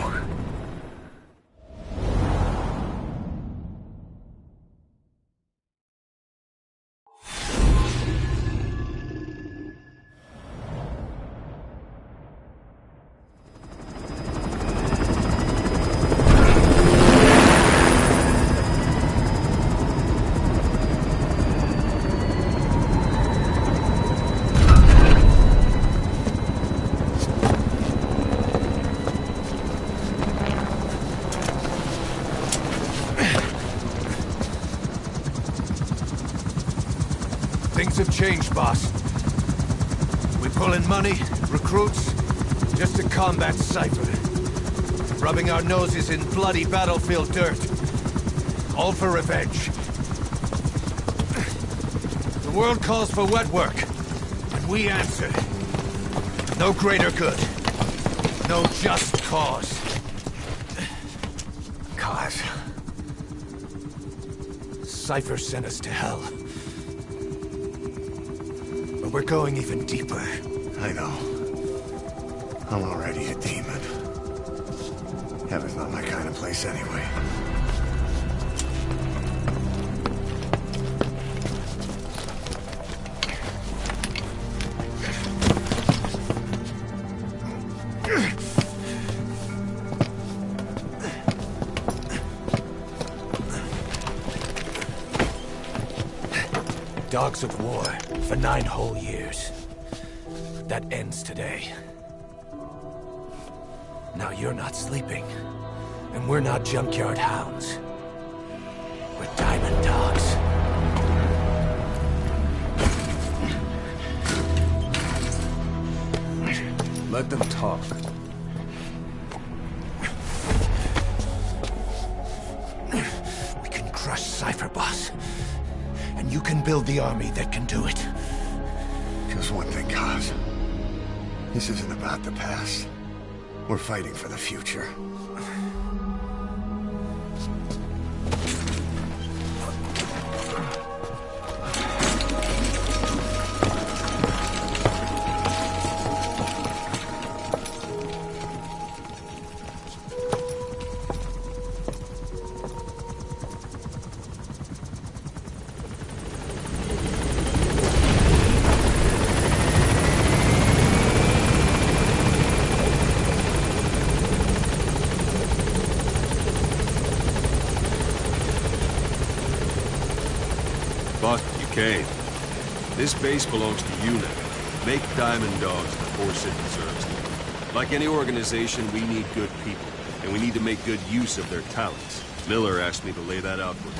Things have changed, boss. We pull in money, recruits, just to combat Cypher. Rubbing our noses in bloody battlefield dirt. All for revenge. The world calls for wet work, and we answer. No greater good. No just cause. Cause? Cypher sent us to hell. But we're going even deeper. I know. I'm already a demon. Heaven's not my kind of place anyway. Dogs of war for 9 whole years. That ends today. Now you're not sleeping, and we're not junkyard hounds. We're diamond dogs. Let them talk. We can crush Cypher, boss. And you can build the army that can do it. Just one thing, Kaz. This isn't about the past. We're fighting for the future. Kane, this base belongs to you now. Make Diamond Dogs the force it deserves. Like any organization, we need good people, and we need to make good use of their talents. Miller asked me to lay that out for you.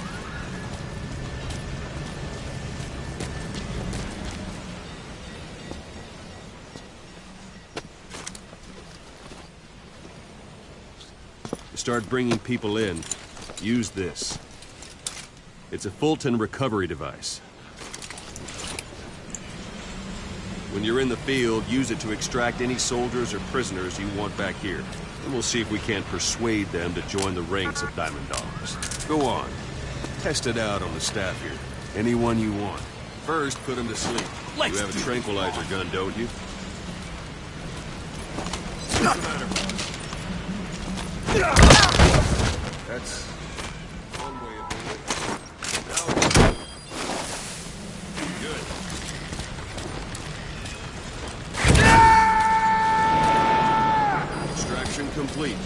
start bringing people in, use this. It's a Fulton recovery device. When you're in the field, use it to extract any soldiers or prisoners you want back here. And we'll see if we can't persuade them to join the ranks of Diamond Dogs. Go on. Test it out on the staff here. Anyone you want. First, put them to sleep. You have a tranquilizer gun, don't you? What's the matter? That's one way of doing it. Now good. Extraction complete.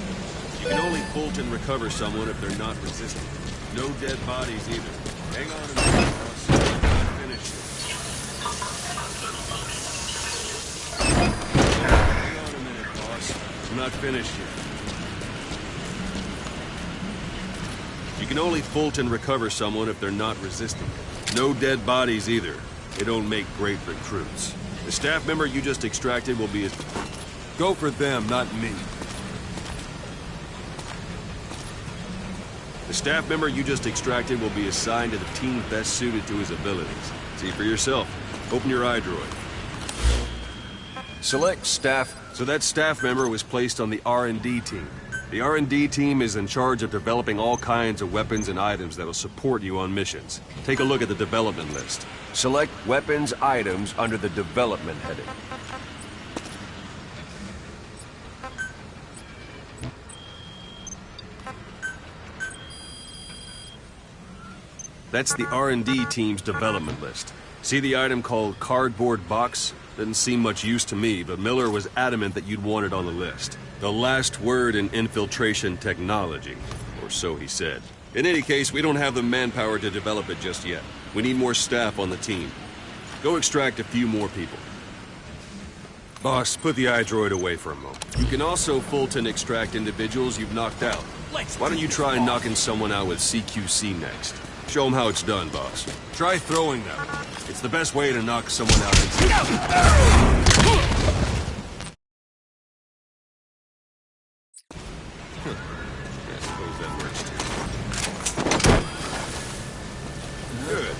You can only Fulton recover someone if they're not resistant. No dead bodies either. Hang on a minute, boss. I'm not finished. Hang on a minute, boss. I'm not finished yet. You can only Fulton recover someone if they're not resistant. No dead bodies either. They don't make great recruits. The staff member you just extracted will be a... Go for them, not me. The staff member you just extracted will be assigned to the team best suited to his abilities. See for yourself. Open your iDroid. Select staff. So that staff member was placed on the R&D team. The R&D team is in charge of developing all kinds of weapons and items that will support you on missions. Take a look at the development list. Select weapons items under the development heading. That's the R&D team's development list. See the item called cardboard box? Didn't seem much use to me, but Miller was adamant that you'd want it on the list. The last word in infiltration technology, or so he said. In any case, we don't have the manpower to develop it just yet. We need more staff on the team. Go extract a few more people. Boss, put the iDroid away for a moment. You can also Fulton extract individuals you've knocked out. Why don't you try knocking someone out with CQC next? Show them how it's done, boss. Try throwing them. It's the best way to knock someone out. I suppose that works too. Good.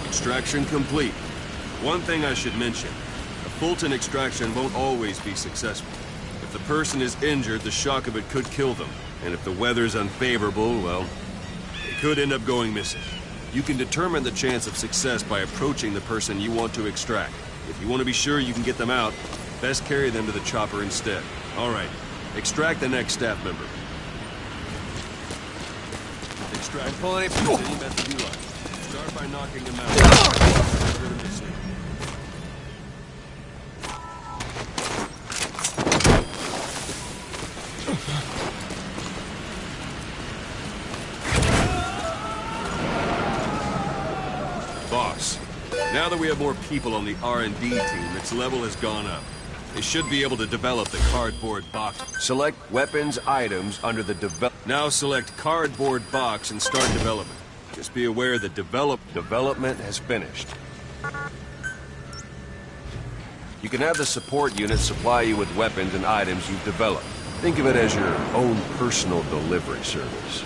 Extraction complete. One thing I should mention. A Fulton extraction won't always be successful. If the person is injured, the shock of it could kill them. And if the weather's unfavorable, well, they could end up going missing. You can determine the chance of success by approaching the person you want to extract. If you want to be sure you can get them out, best carry them to the chopper instead. All right, extract the next staff member. Extract any method you like. Start by knocking them out. Put them to sleep. Boss, now that we have more people on the R&D team, its level has gone up. They should be able to develop the cardboard box. Select weapons items under the Now select cardboard box and start development. Just be aware that development has finished. You can have the support unit supply you with weapons and items you've developed. Think of it as your own personal delivery service.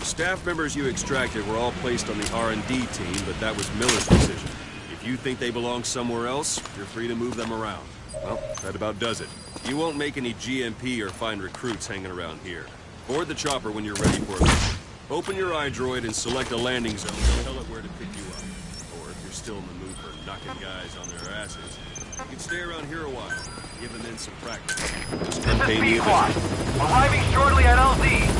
Staff members you extracted were all placed on the R&D team, but that was Miller's decision. If you think they belong somewhere else, you're free to move them around. Well, that about does it. You won't make any GMP or find recruits hanging around here. Board the chopper when you're ready for it. Open your iDroid and select a landing zone and tell it where to pick you up. Or if you're still in the mood for knocking guys on their asses, you can stay around here a while, give them in some practice. Just come pay me a visit. Arriving shortly at LZ.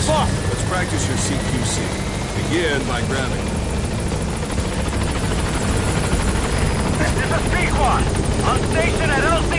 Boss, let's practice your CQC. Begin by grabbing. This is Pequod. On station at LZ.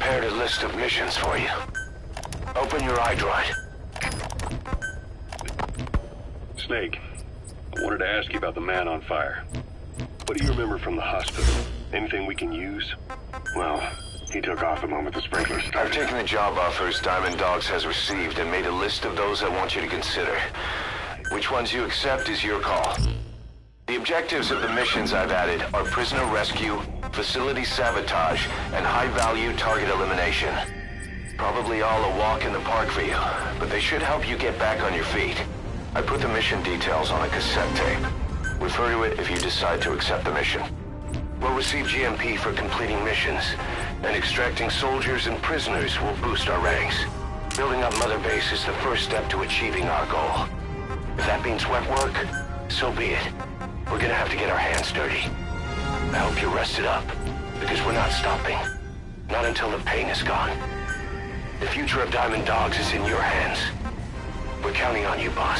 prepared a list of missions for you. Open your iDroid. Snake, I wanted to ask you about the man on fire. What do you remember from the hospital? Anything we can use? Well, he took off the moment the sprinklers started. I've taken the job offers Diamond Dogs has received and made a list of those I want you to consider. Which ones you accept is your call. The objectives of the missions I've added are prisoner rescue, facility sabotage, and high-value target elimination. Probably all a walk in the park for you, but they should help you get back on your feet. I put the mission details on a cassette tape. Refer to it if you decide to accept the mission. We'll receive GMP for completing missions, and extracting soldiers and prisoners will boost our ranks. Building up Mother Base is the first step to achieving our goal. If that means wet work, so be it. We're gonna have to get our hands dirty. I hope you're rested up, because we're not stopping. Not until the pain is gone. The future of Diamond Dogs is in your hands. We're counting on you, boss.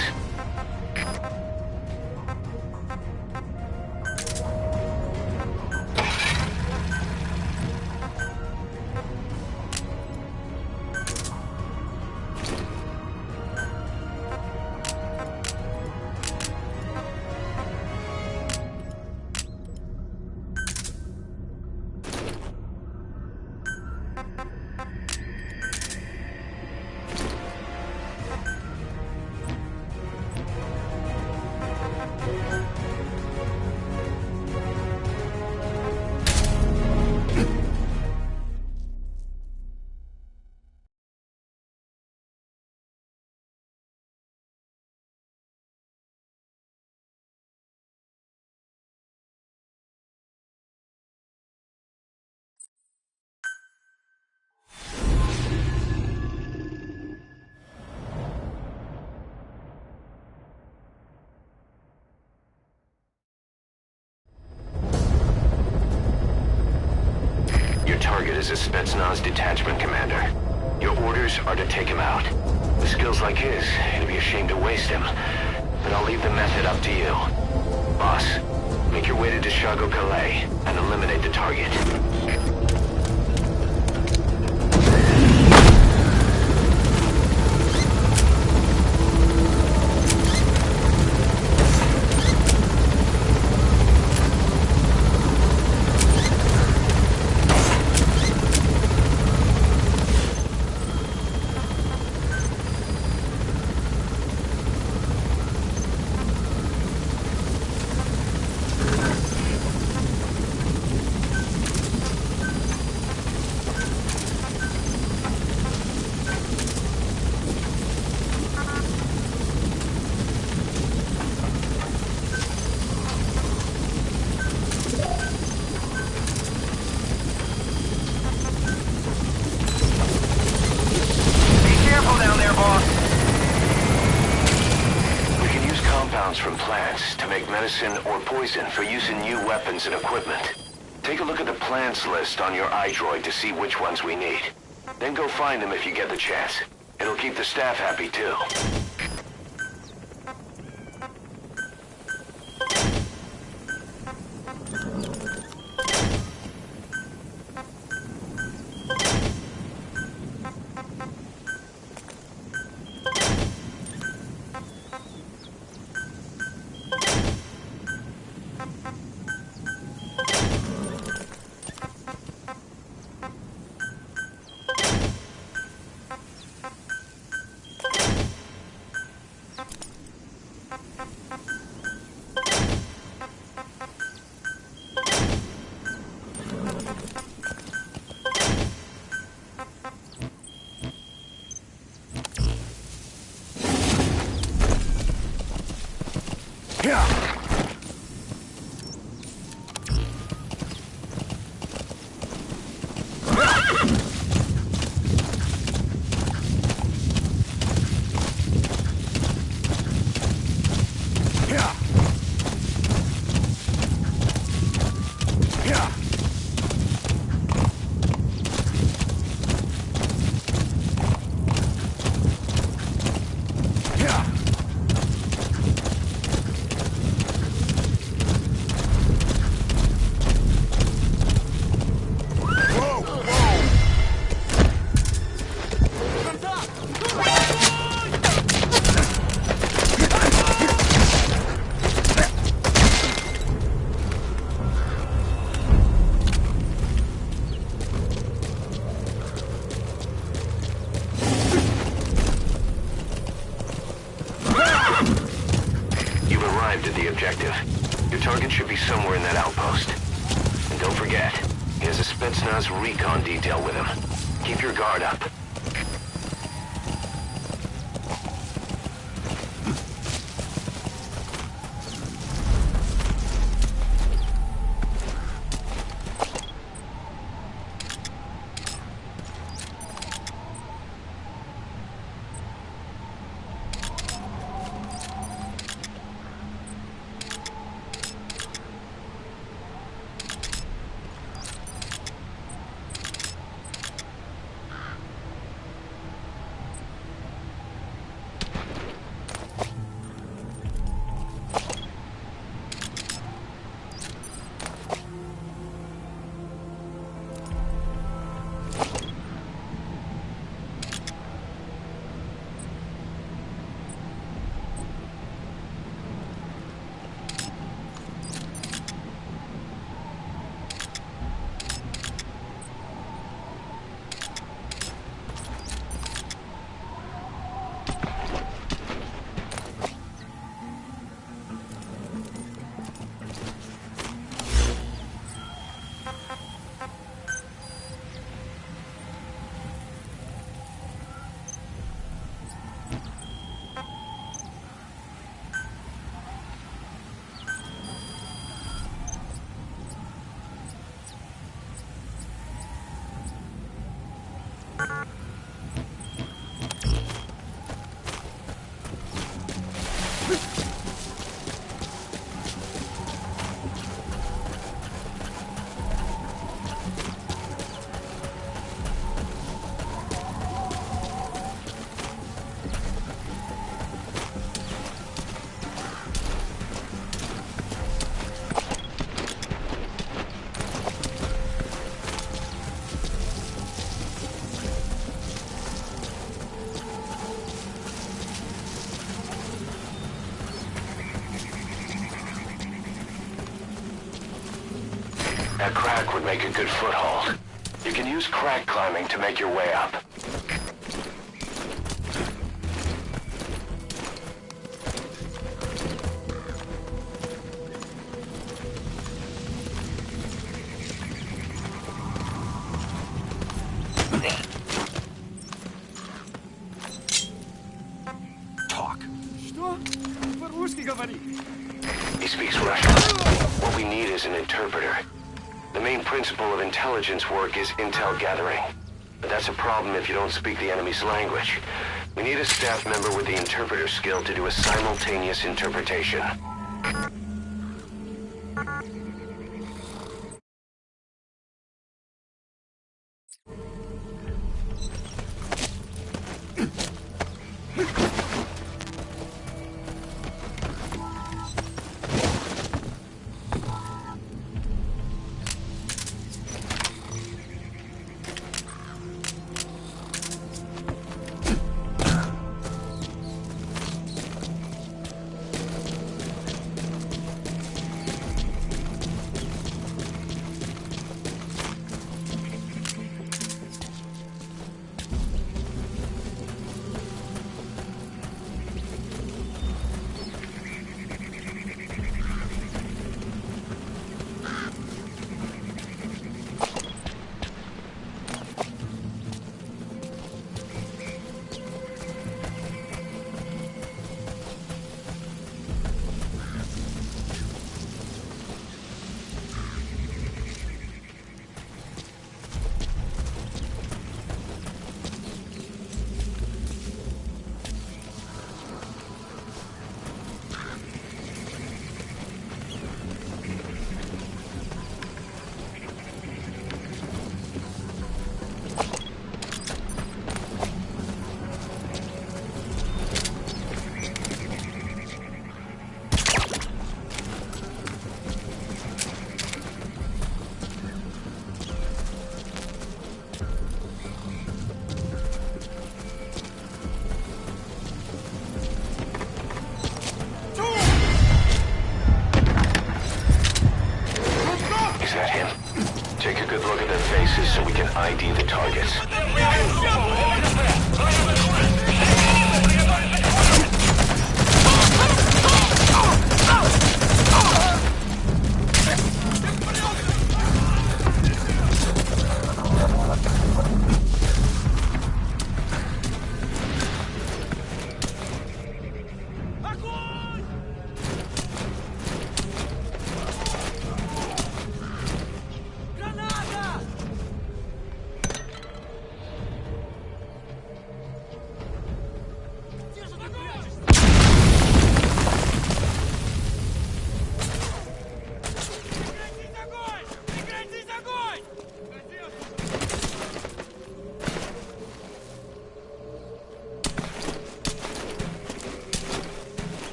Target is a Spetsnaz detachment commander. Your orders are to take him out. With skills like his, it'd be a shame to waste him. But I'll leave the method up to you. Boss, make your way to Deshago Calais and eliminate the target. From plants to make medicine or poison for use in new weapons and equipment. Take a look at the plants list on your iDroid to see which ones we need. Then go find them if you get the chance. It'll keep the staff happy too. intercepted the objective. Your target should be somewhere in that outpost. And don't forget, he has a Spetsnaz recon detail with him. Keep your guard up. That crack would make a good foothold. You can use crack climbing to make your way up. Talk. He speaks Russian. What we need is an interpreter. The main principle of intelligence work is intel gathering. But that's a problem if you don't speak the enemy's language. We need a staff member with the interpreter skill to do a simultaneous interpretation.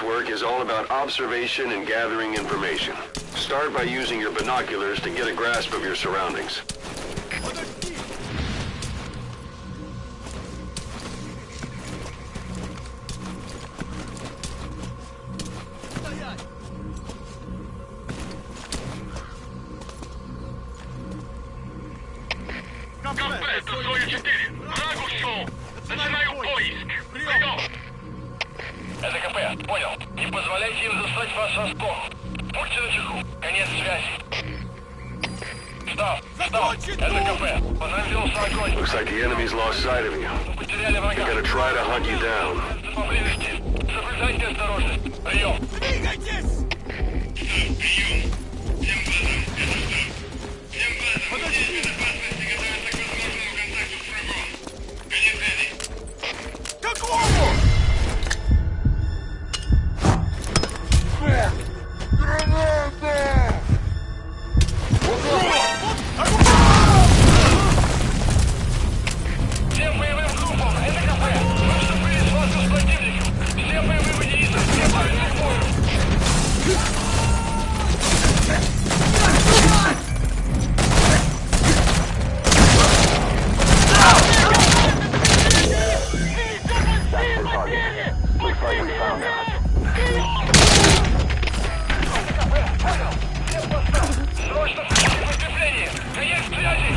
work is all about observation and gathering information. Start by using your binoculars to get a grasp of your surroundings. Конспект, Союз-4. Враг ушел. Начинаю поиск. Прием. Это КП, понял. Не позволяйте им застать вас врасплох. Будьте начеку. Конец связи. Штаб, это КП. Возродился огонь. Looks like the enemy's lost sight of you. Потеряли врага. They're gonna try to hunt you down. Поблизости. Соблюдайте осторожность. Прием. Двигайтесь! Прием. Всем базам. Это штаб. Всем базам. Подожди. Безопасности готовятся к возможному контакту с врагом. Конец связи. Какому? Всем боевым группам, это КП. Мы вступили в схватку с противником. Все боевые единицы, все бойцы к бою. Looks like we found it. Срочно включите подкрепление! Конец связи!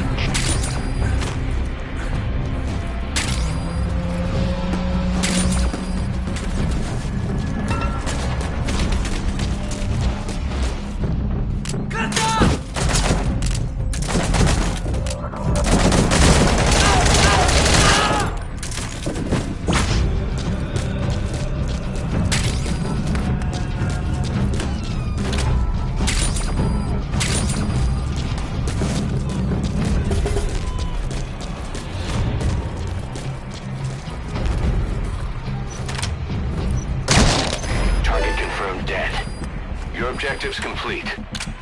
Your objective's complete.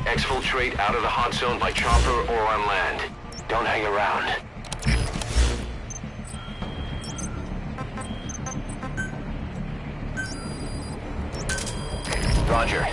Exfiltrate out of the hot zone by chopper or on land. Don't hang around. Roger.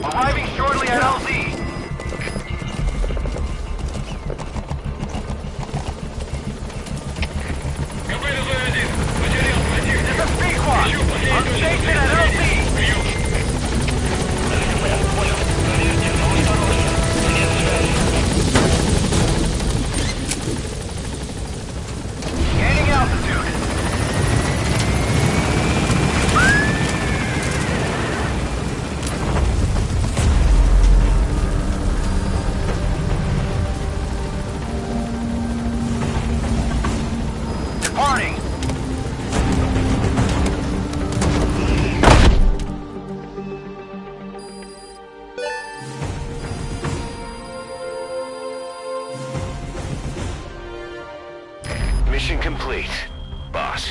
Arriving shortly at LZ. This is B-Quad. I'm stationed at LZ. Gaining altitude. Departing. Mission complete, boss.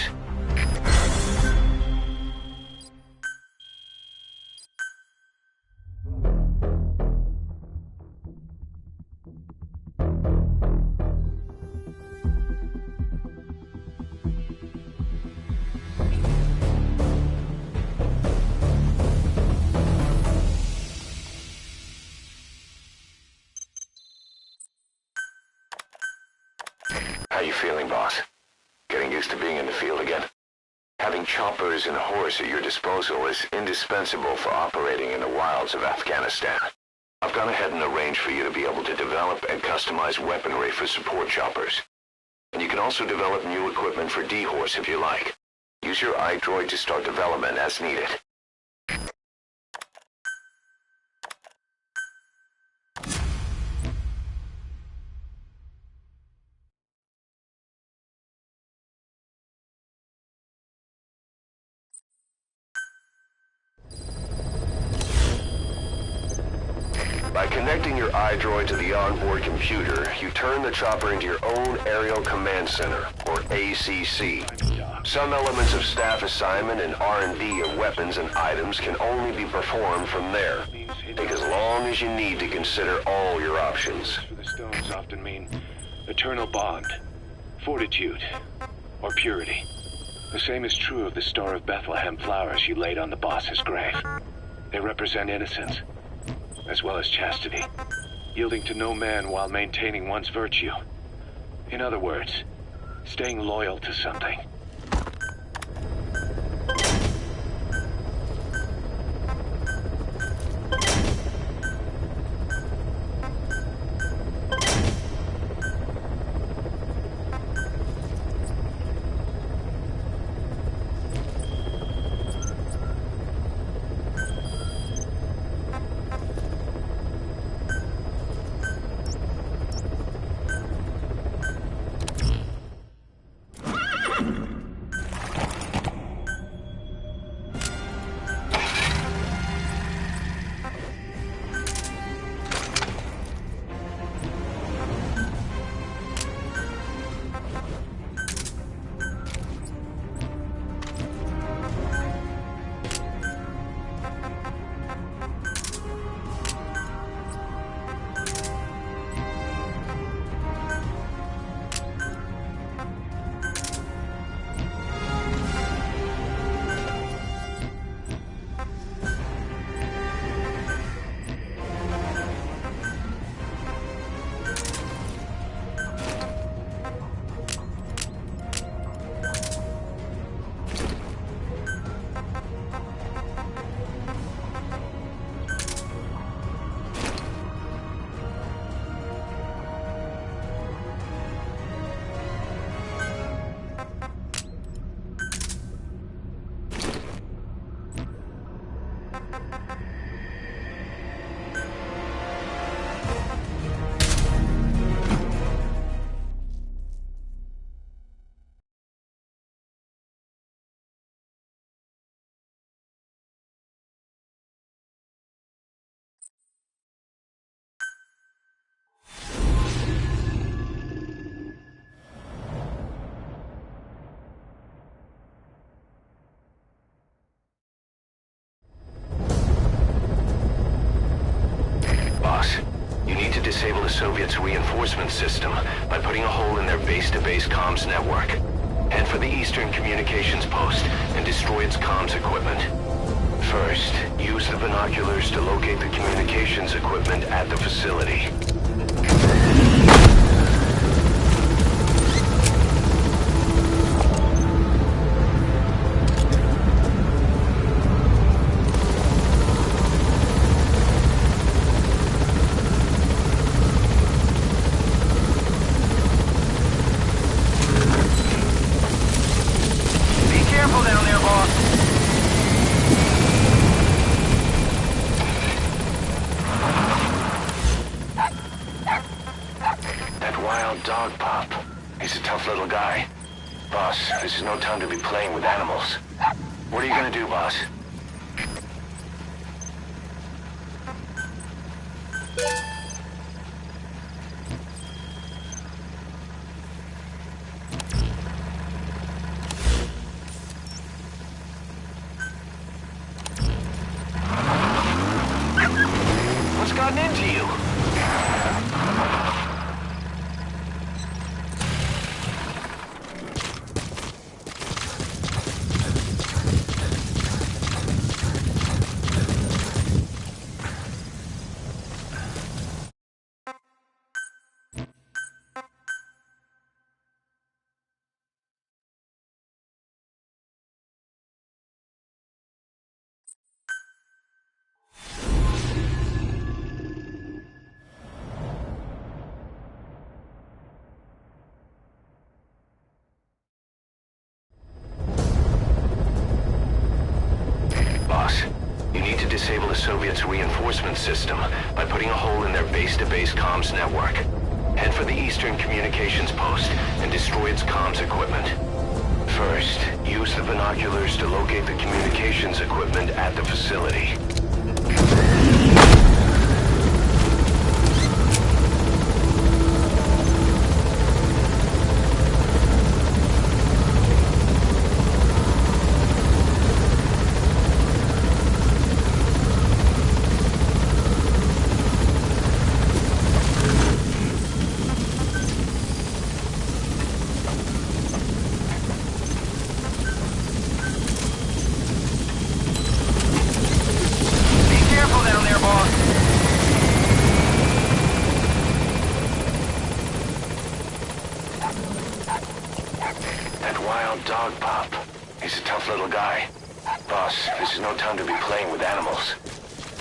How you feeling, boss? Getting used to being in the field again? Having choppers and a horse at your disposal is indispensable for operating in the wilds of Afghanistan. I've gone ahead and arranged for you to be able to develop and customize weaponry for support choppers. And you can also develop new equipment for D-Horse if you like. Use your iDroid to start development as needed. By connecting your iDroid to the onboard computer, you turn the chopper into your own Aerial Command Center, or ACC. Some elements of staff assignment and R&D of weapons and items can only be performed from there. Take as long as you need to consider all your options. The stones often mean eternal bond, fortitude, or purity. The same is true of the Star of Bethlehem flowers you laid on the boss's grave. They represent innocence, as well as chastity, yielding to no man while maintaining one's virtue. In other words, staying loyal to something. Disable the Soviets' reinforcement system by putting a hole in their base-to-base comms network. Head for the Eastern Communications Post and destroy its comms equipment. First, use the binoculars to locate the communications equipment at the facility. Dog pup. He's a tough little guy. Boss, this is no time to be playing with animals. What are you gonna do, boss? What's gotten into you? Soviets' reinforcement system by putting a hole in their base-to-base comms network. Head for the eastern communications post and destroy its comms equipment. First, use the binoculars to locate the communications equipment at the facility.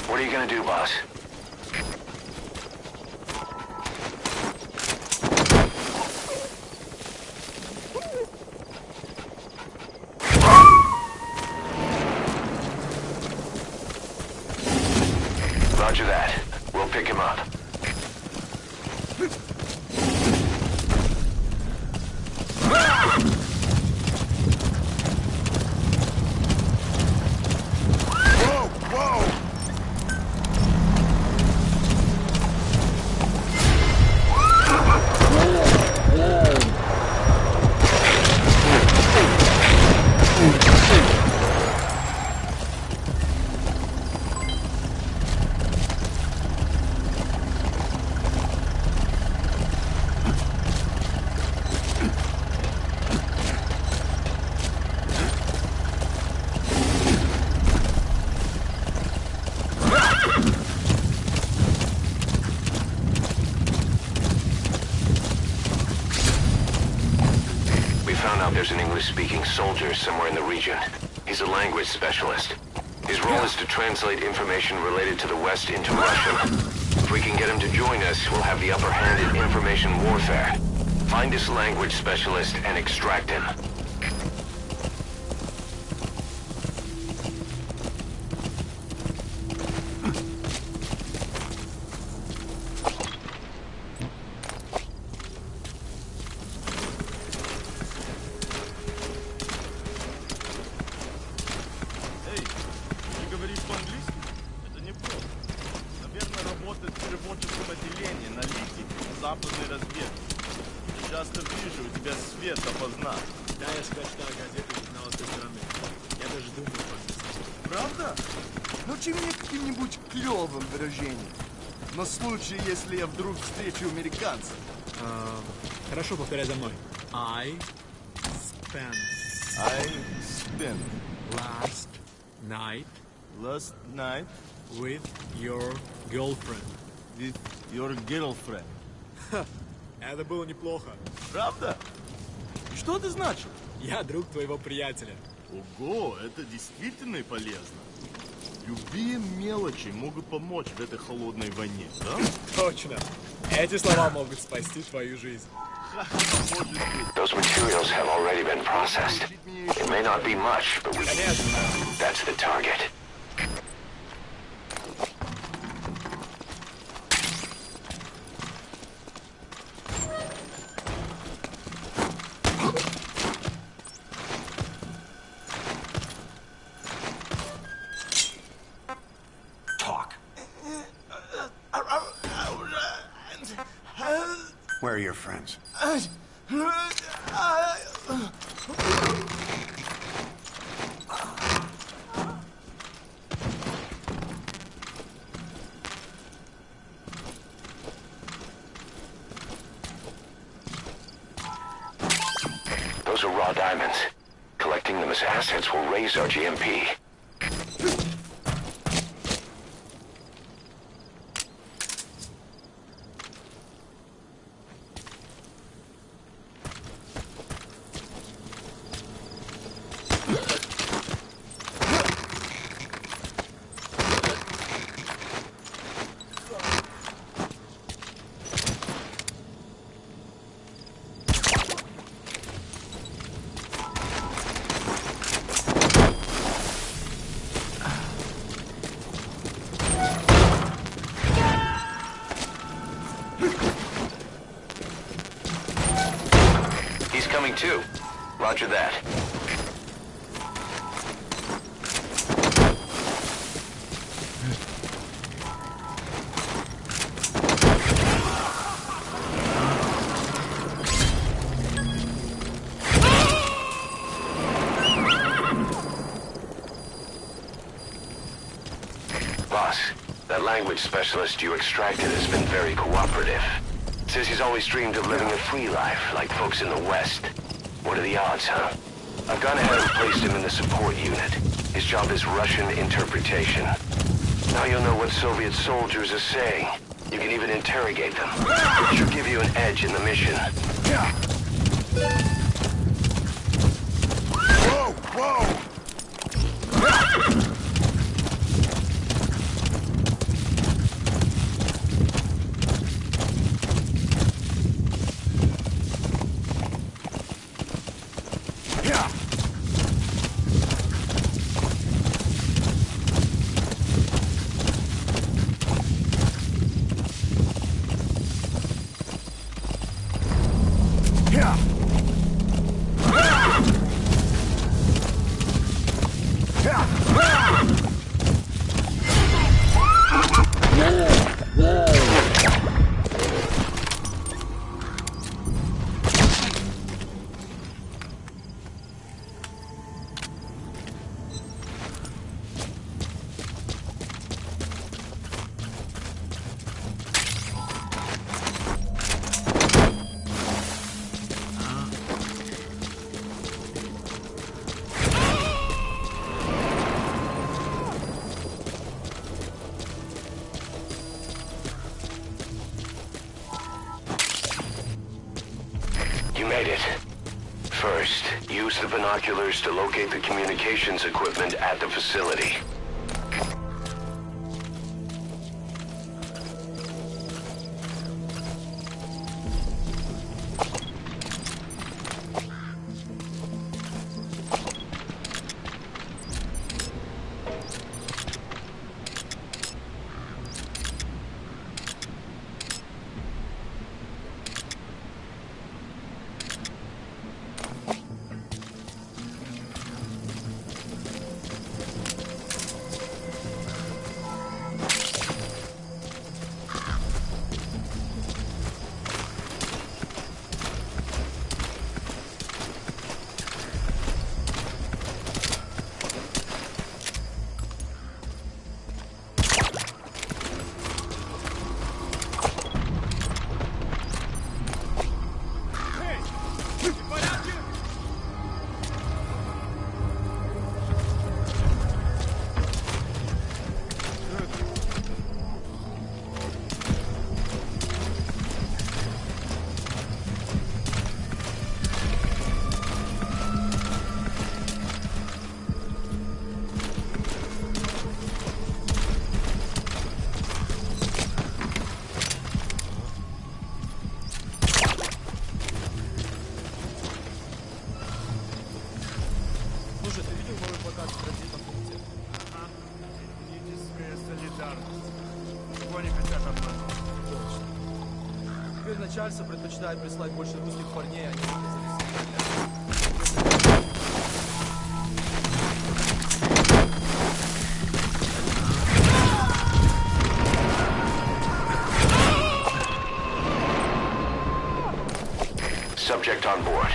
What are you gonna do, boss? Roger that. We'll pick him up. There's an English-speaking soldier somewhere in the region. He's a language specialist. His role is to translate information related to the West into Russian. If we can get him to join us, we'll have the upper hand in information warfare. Find this language specialist and extract him. На случай, если я вдруг встречу американцев. Хорошо, повторяй за мной. I spent last night with your girlfriend. With your girlfriend. Ха, это было неплохо. Правда? Что это значит? Я друг твоего приятеля. Ого, это действительно полезно. Любые мелочи могут помочь в этой холодной войне, да? Точно. Эти слова могут спасти твою жизнь. Those materials have already been processed. It may not be much, but that's the target. Where are your friends? Those are raw diamonds. Collecting them as assets will raise our GMP. Incoming 2. Roger that. Boss, that language specialist you extracted has been very cooperative. Says he's always dreamed of living a free life, like folks in the West. What are the odds, huh? I've gone ahead and placed him in the support unit. His job is Russian interpretation. Now you'll know what Soviet soldiers are saying. You can even interrogate them. It should give you an edge in the mission. Whoa! Whoa! You made it. First, use the binoculars to locate the communications equipment at the facility. Начальство предпочитает прислать больше русских парней, а не Subject on board.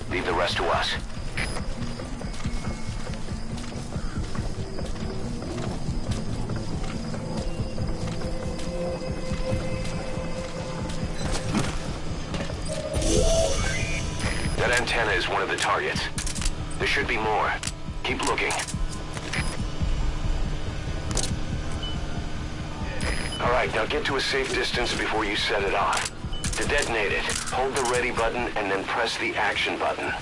Leave the rest to us. That antenna is one of the targets. There should be more. Keep looking. All right, now get to a safe distance before you set it off. To detonate it, hold the ready button and then press the action button.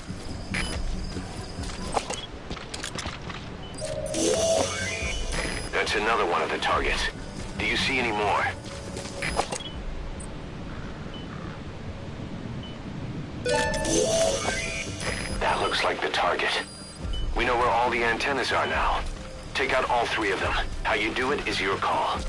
That's another one of the targets. Do you see any more? That looks like the target. We know where all the antennas are now. Take out all three of them. How you do it is your call.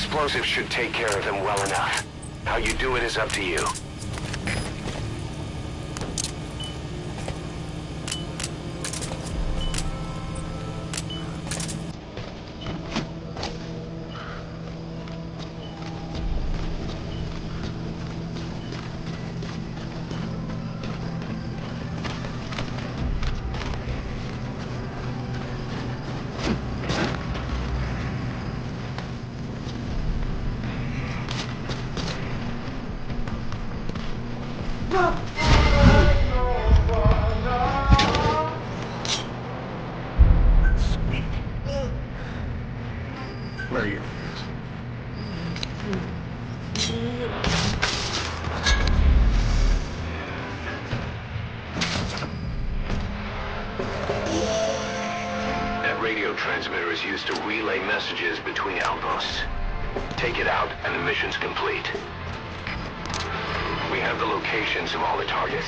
Explosives should take care of them well enough. How you do it is up to you. Where are you? That radio transmitter is used to relay messages between outposts. Take it out and the mission's complete. We have the locations of all the targets.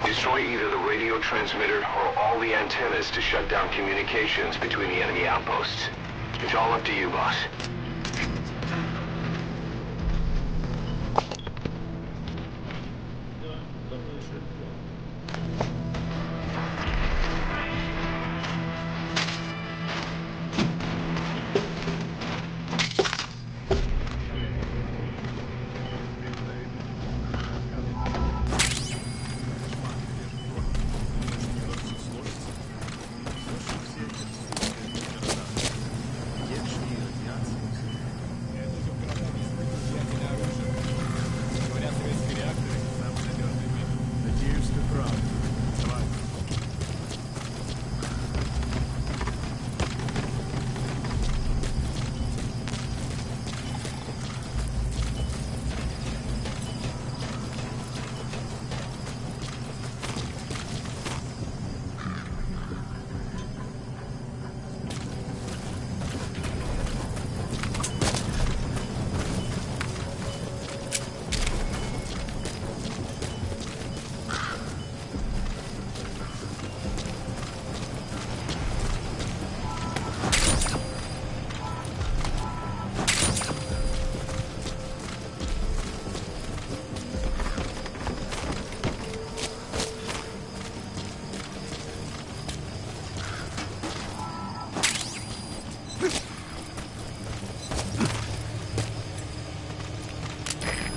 Destroy either the radio transmitter or all the antennas to shut down communications between the enemy outposts. It's all up to you, boss.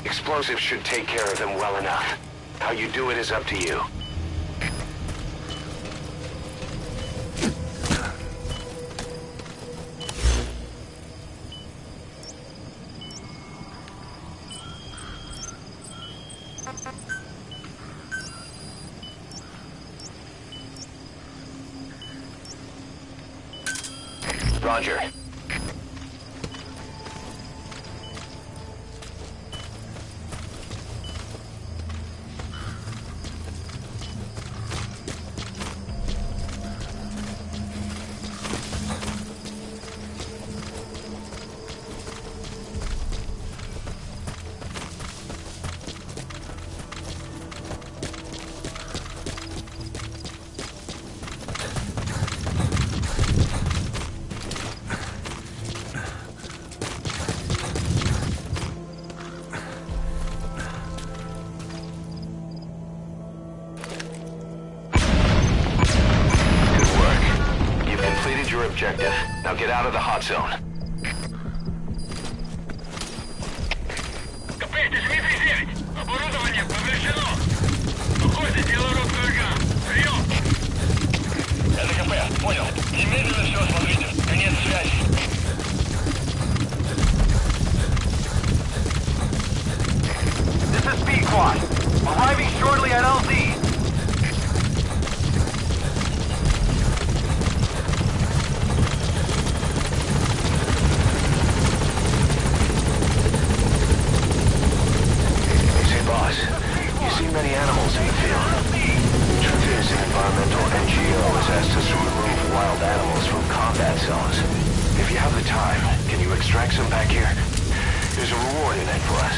Explosives should take care of them well enough. How you do it is up to you. Roger. Objective. Now get out of the hot zone. КП-9. Оборудование повреждено. Похоже, дело рук врага. Прием. Это КП. Понял. Немедленно все осмотрите. Конец связи. This is Speed Quad. Arriving shortly at LZ. Many animals in the field. Truth is, an environmental NGO has asked us to remove wild animals from combat zones. If you have the time, can you extract some back here? There's a reward in it for us.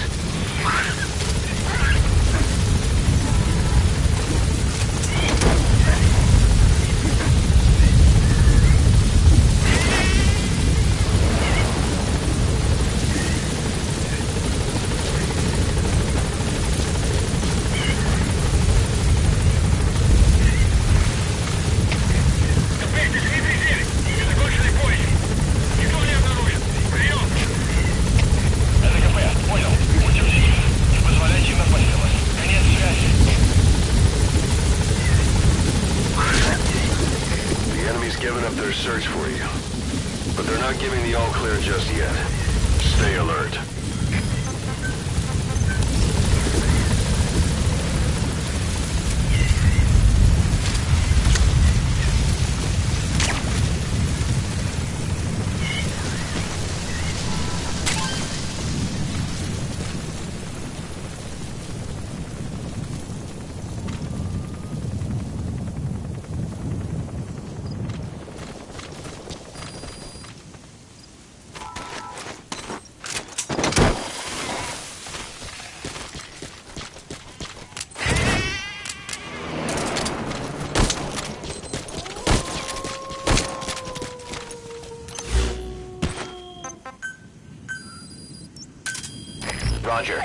search for you. But they're not giving the all-clear just yet. Stay alert. Roger.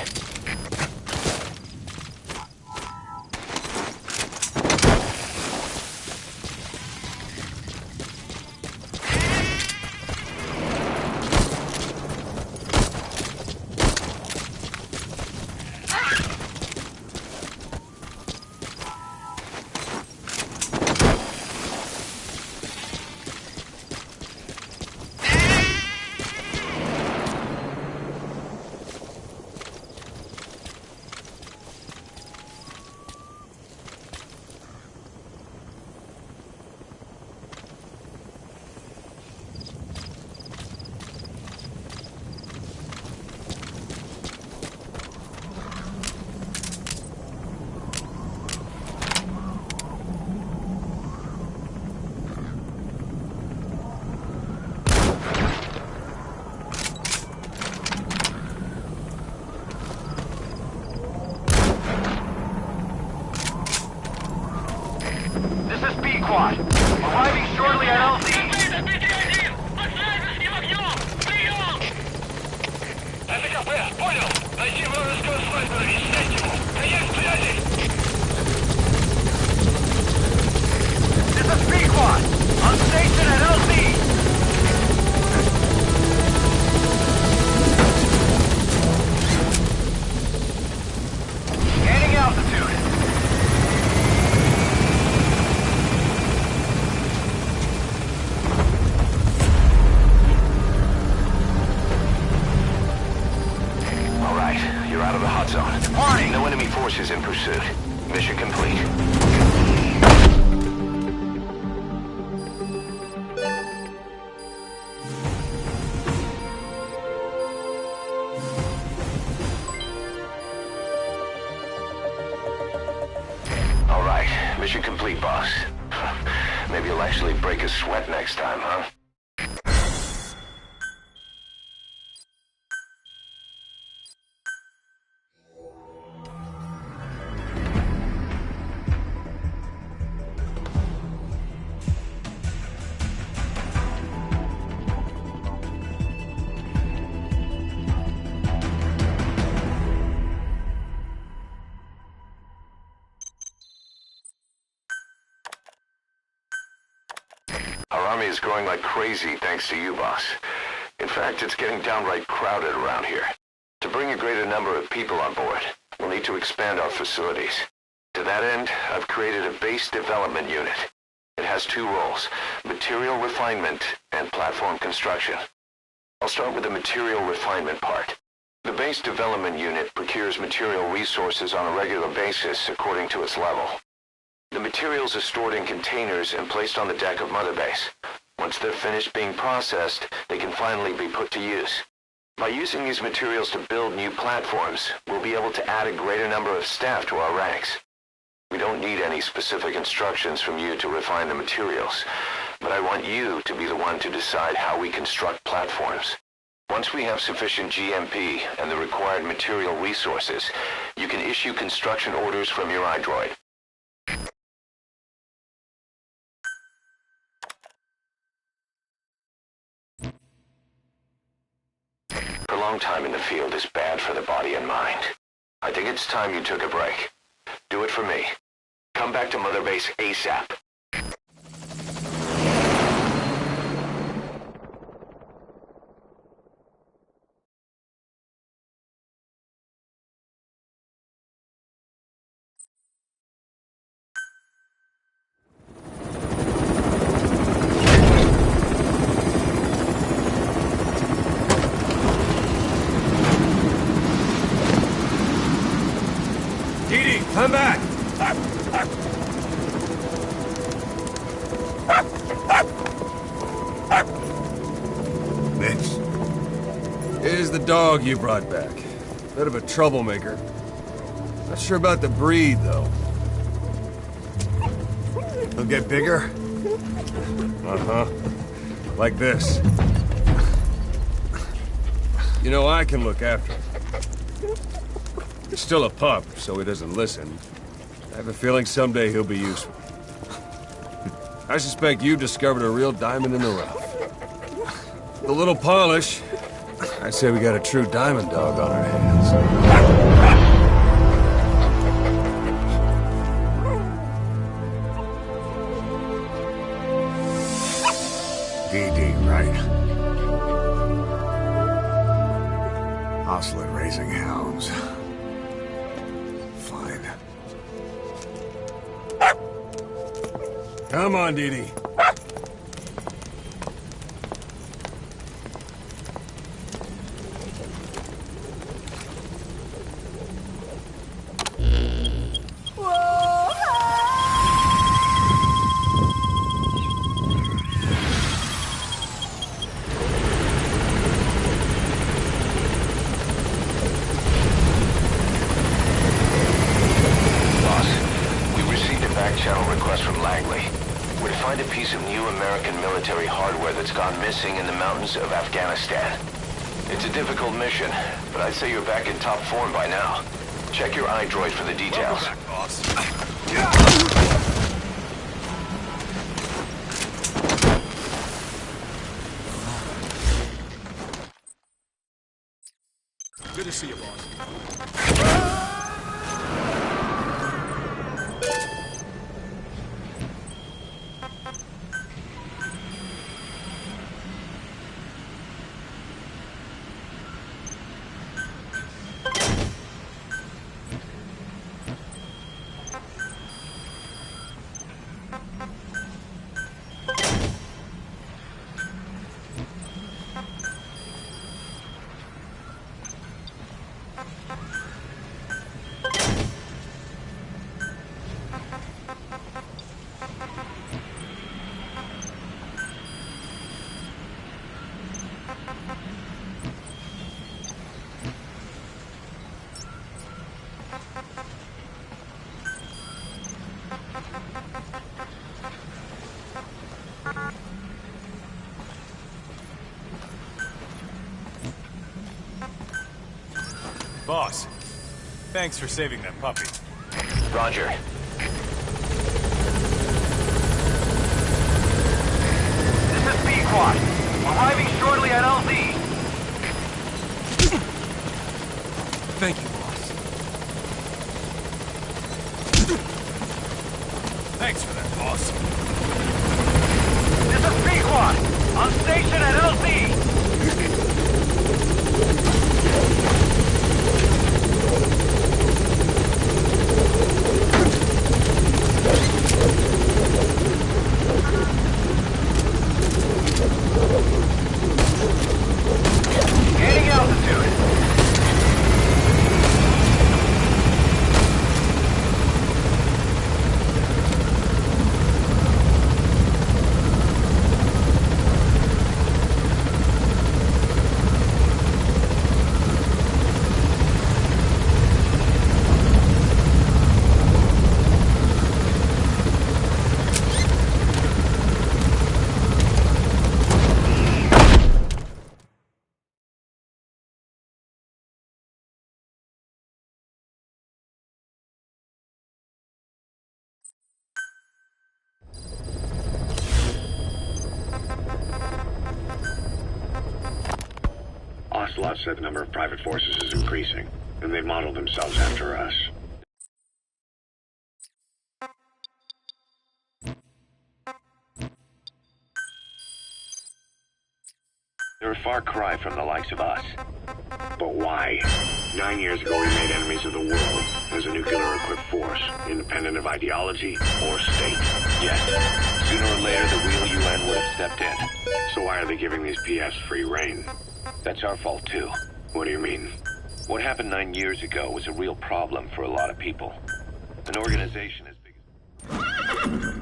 Squad. Arriving shortly at LZ. Это КП, понял. Найти вражеского снайпера и снять его. Конец связи. This is B-Quad. On station at LZ. Scanning altitude. You're out of the hot zone. Warning! No enemy forces in pursuit. Mission complete. All right. Mission complete, boss. Maybe you'll actually break a sweat next time, huh? Our army is growing like crazy thanks to you, boss. In fact, it's getting downright crowded around here. To bring a greater number of people on board, we'll need to expand our facilities. To that end, I've created a base development unit. It has two roles, material refinement and platform construction. I'll start with the material refinement part. The base development unit procures material resources on a regular basis according to its level. The materials are stored in containers and placed on the deck of Mother Base. Once they're finished being processed, they can finally be put to use. By using these materials to build new platforms, we'll be able to add a greater number of staff to our ranks. We don't need any specific instructions from you to refine the materials, but I want you to be the one to decide how we construct platforms. Once we have sufficient GMP and the required material resources, you can issue construction orders from your iDroid. Prolonged time in the field is bad for the body and mind. I think it's time you took a break. Do it for me. Come back to Mother Base ASAP. the dog you brought back. Bit of a troublemaker. Not sure about the breed, though. He'll get bigger? Uh-huh. Like this. You know, I can look after him. He's still a pup, so he doesn't listen. I have a feeling someday he'll be useful. I suspect you discovered a real diamond in the rough. With a little polish, I'd say we got a true diamond dog on our hands. DD, right? Hostile at raising hounds. Fine. Come on, Dee. In the mountains of Afghanistan. It's a difficult mission, but I'd say you're back in top form by now. Check your iDroid for the details. Good to see you, boss. Boss, thanks for saving that puppy. Roger. This is B-Quad. Arriving shortly at LZ. Thank you, boss. Thanks for that, boss. This is B-Quad. On station at LZ. Gaining altitude. Ocelot said the number of private forces is increasing, and they've modeled themselves after us. They're a far cry from the likes of us. But why? 9 years ago we made enemies of the world as a nuclear-equipped force, independent of ideology or state. Yes. Sooner or later the real UN would have stepped in. So why are they giving these PFs free reign? That's our fault too. What do you mean? What happened 9 years ago was a real problem for a lot of people. An organization as big as...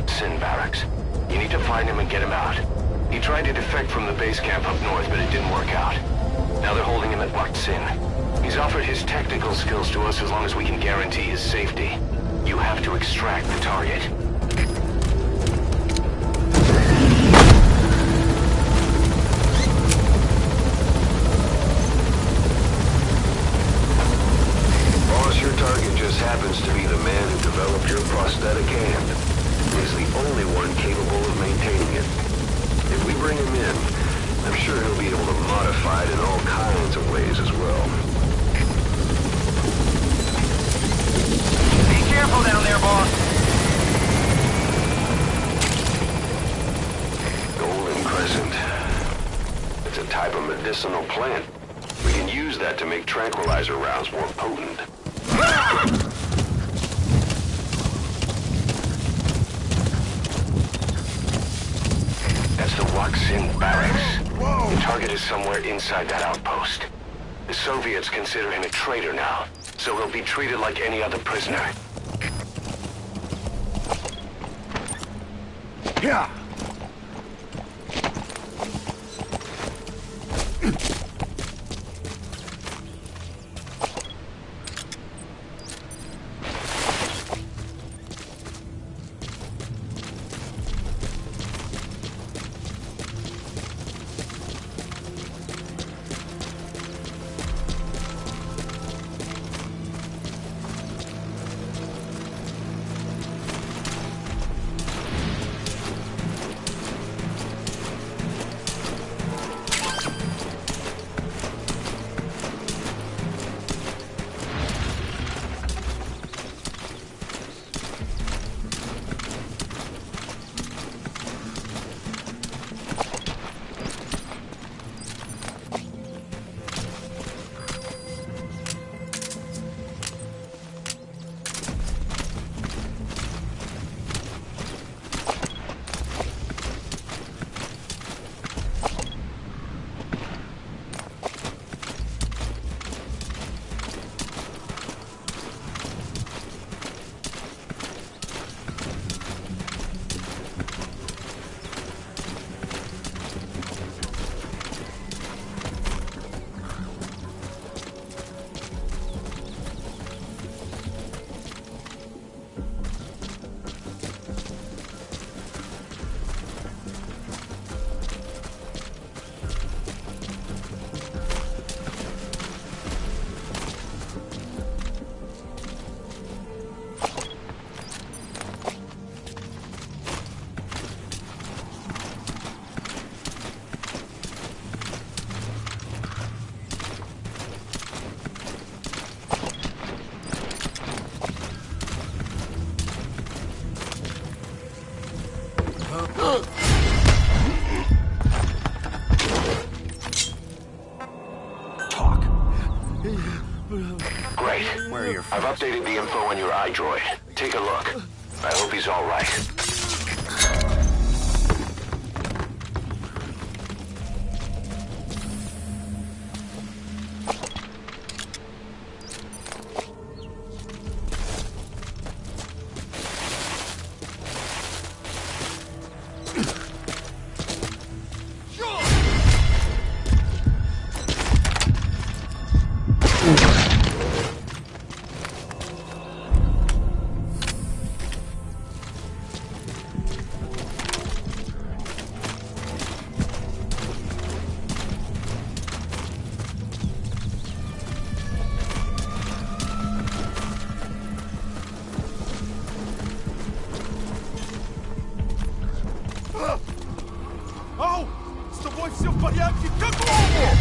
Wak Sin barracks. You need to find him and get him out. He tried to defect from the base camp up north, but it didn't work out. Now they're holding him at Wak Sin. He's offered his technical skills to us as long as we can guarantee his safety. You have to extract the target. Boss, your target just happens to be the man who developed your prosthetic hand. He's the only one capable of maintaining it. If we bring him in, I'm sure he'll be able to modify it in all kinds of ways as well. Be careful down there, boss. Golden Crescent. It's a type of medicinal plant. We can use that to make tranquilizer rounds more potent. That's the Wak Sin barracks. The target is somewhere inside that outpost. The Soviets consider him a traitor now, so he'll be treated like any other prisoner. Yeah. Great. I've updated the info on your iDroid. Take a look. I hope he's all right. Ау! С тобой все в порядке? Какого?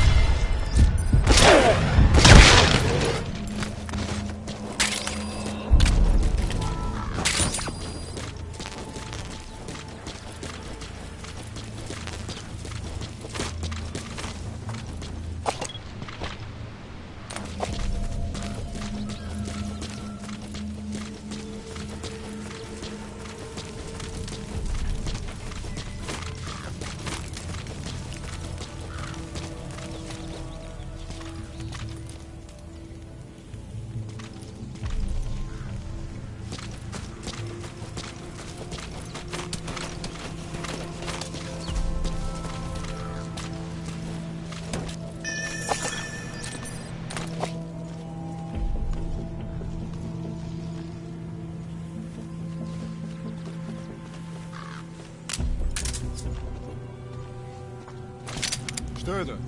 Что это?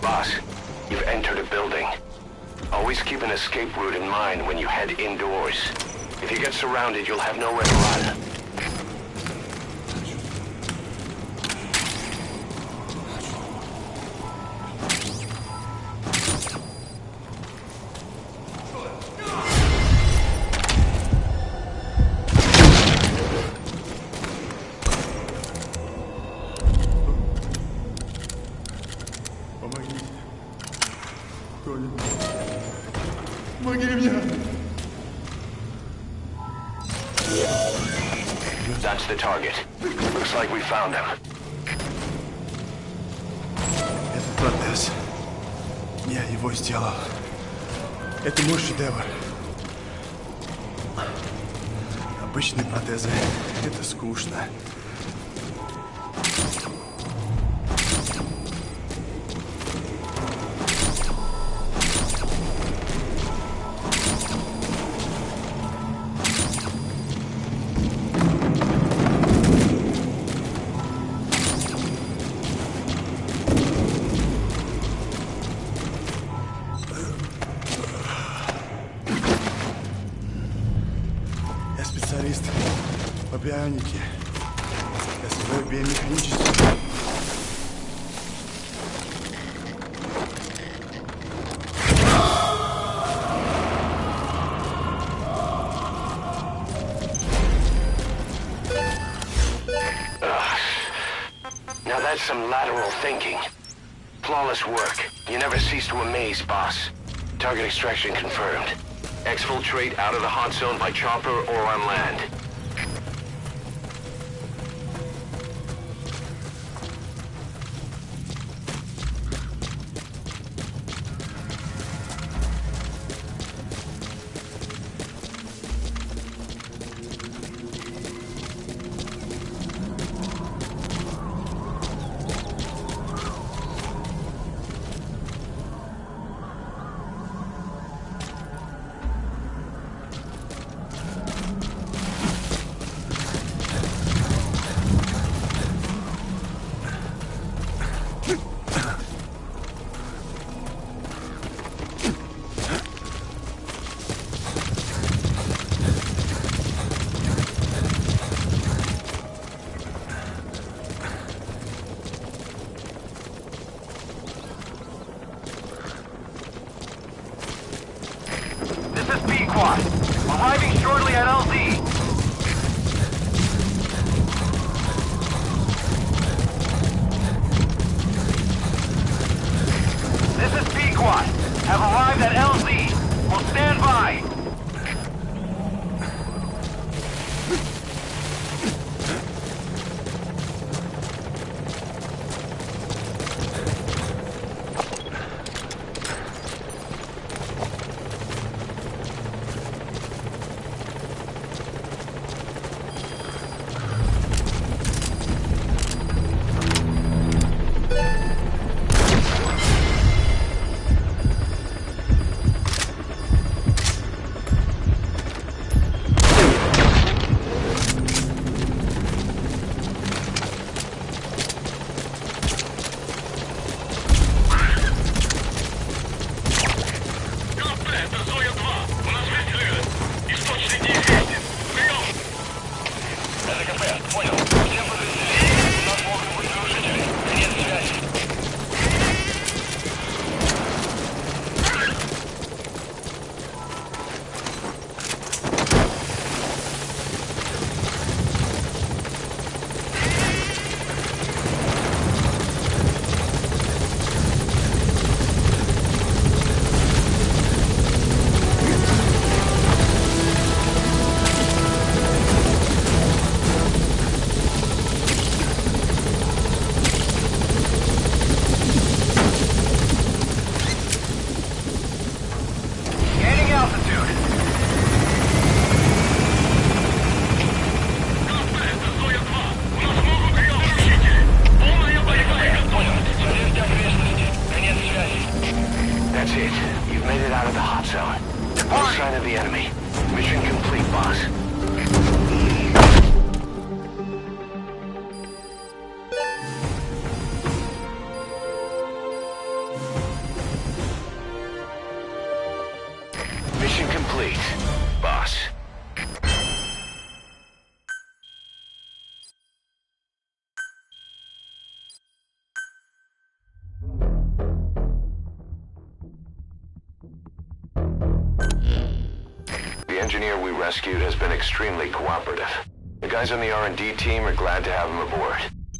Boss, you've entered a building. Always keep an escape route in mind when you head indoors. If you get surrounded, you'll have nowhere to run. That's the target. Looks like we found him. Этот протез. Я его сделал. Это мой шедевр. Обычные протезы — это скучно. Специалист по бионике. Я создаю биомеханический. Now that's some lateral thinking. Flawless work. You never cease to amaze, boss. Target extraction confirmed. Exfiltrate out of the hot zone by chopper or on land. Arriving shortly at LZ. This is Pequod. Have arrived at LZ. Will stand by. shit. You've made it out of the hot zone. No sign of the enemy. Mission complete, boss. Mission complete, boss. The engineer we rescued has been extremely cooperative. The guys on the R&D team are glad to have him aboard.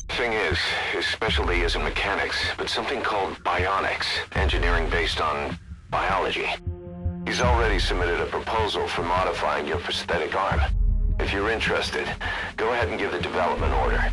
Thing is, his specialty isn't mechanics, but something called bionics, engineering based on biology. He's already submitted a proposal for modifying your prosthetic arm. If you're interested, go ahead and give the development order.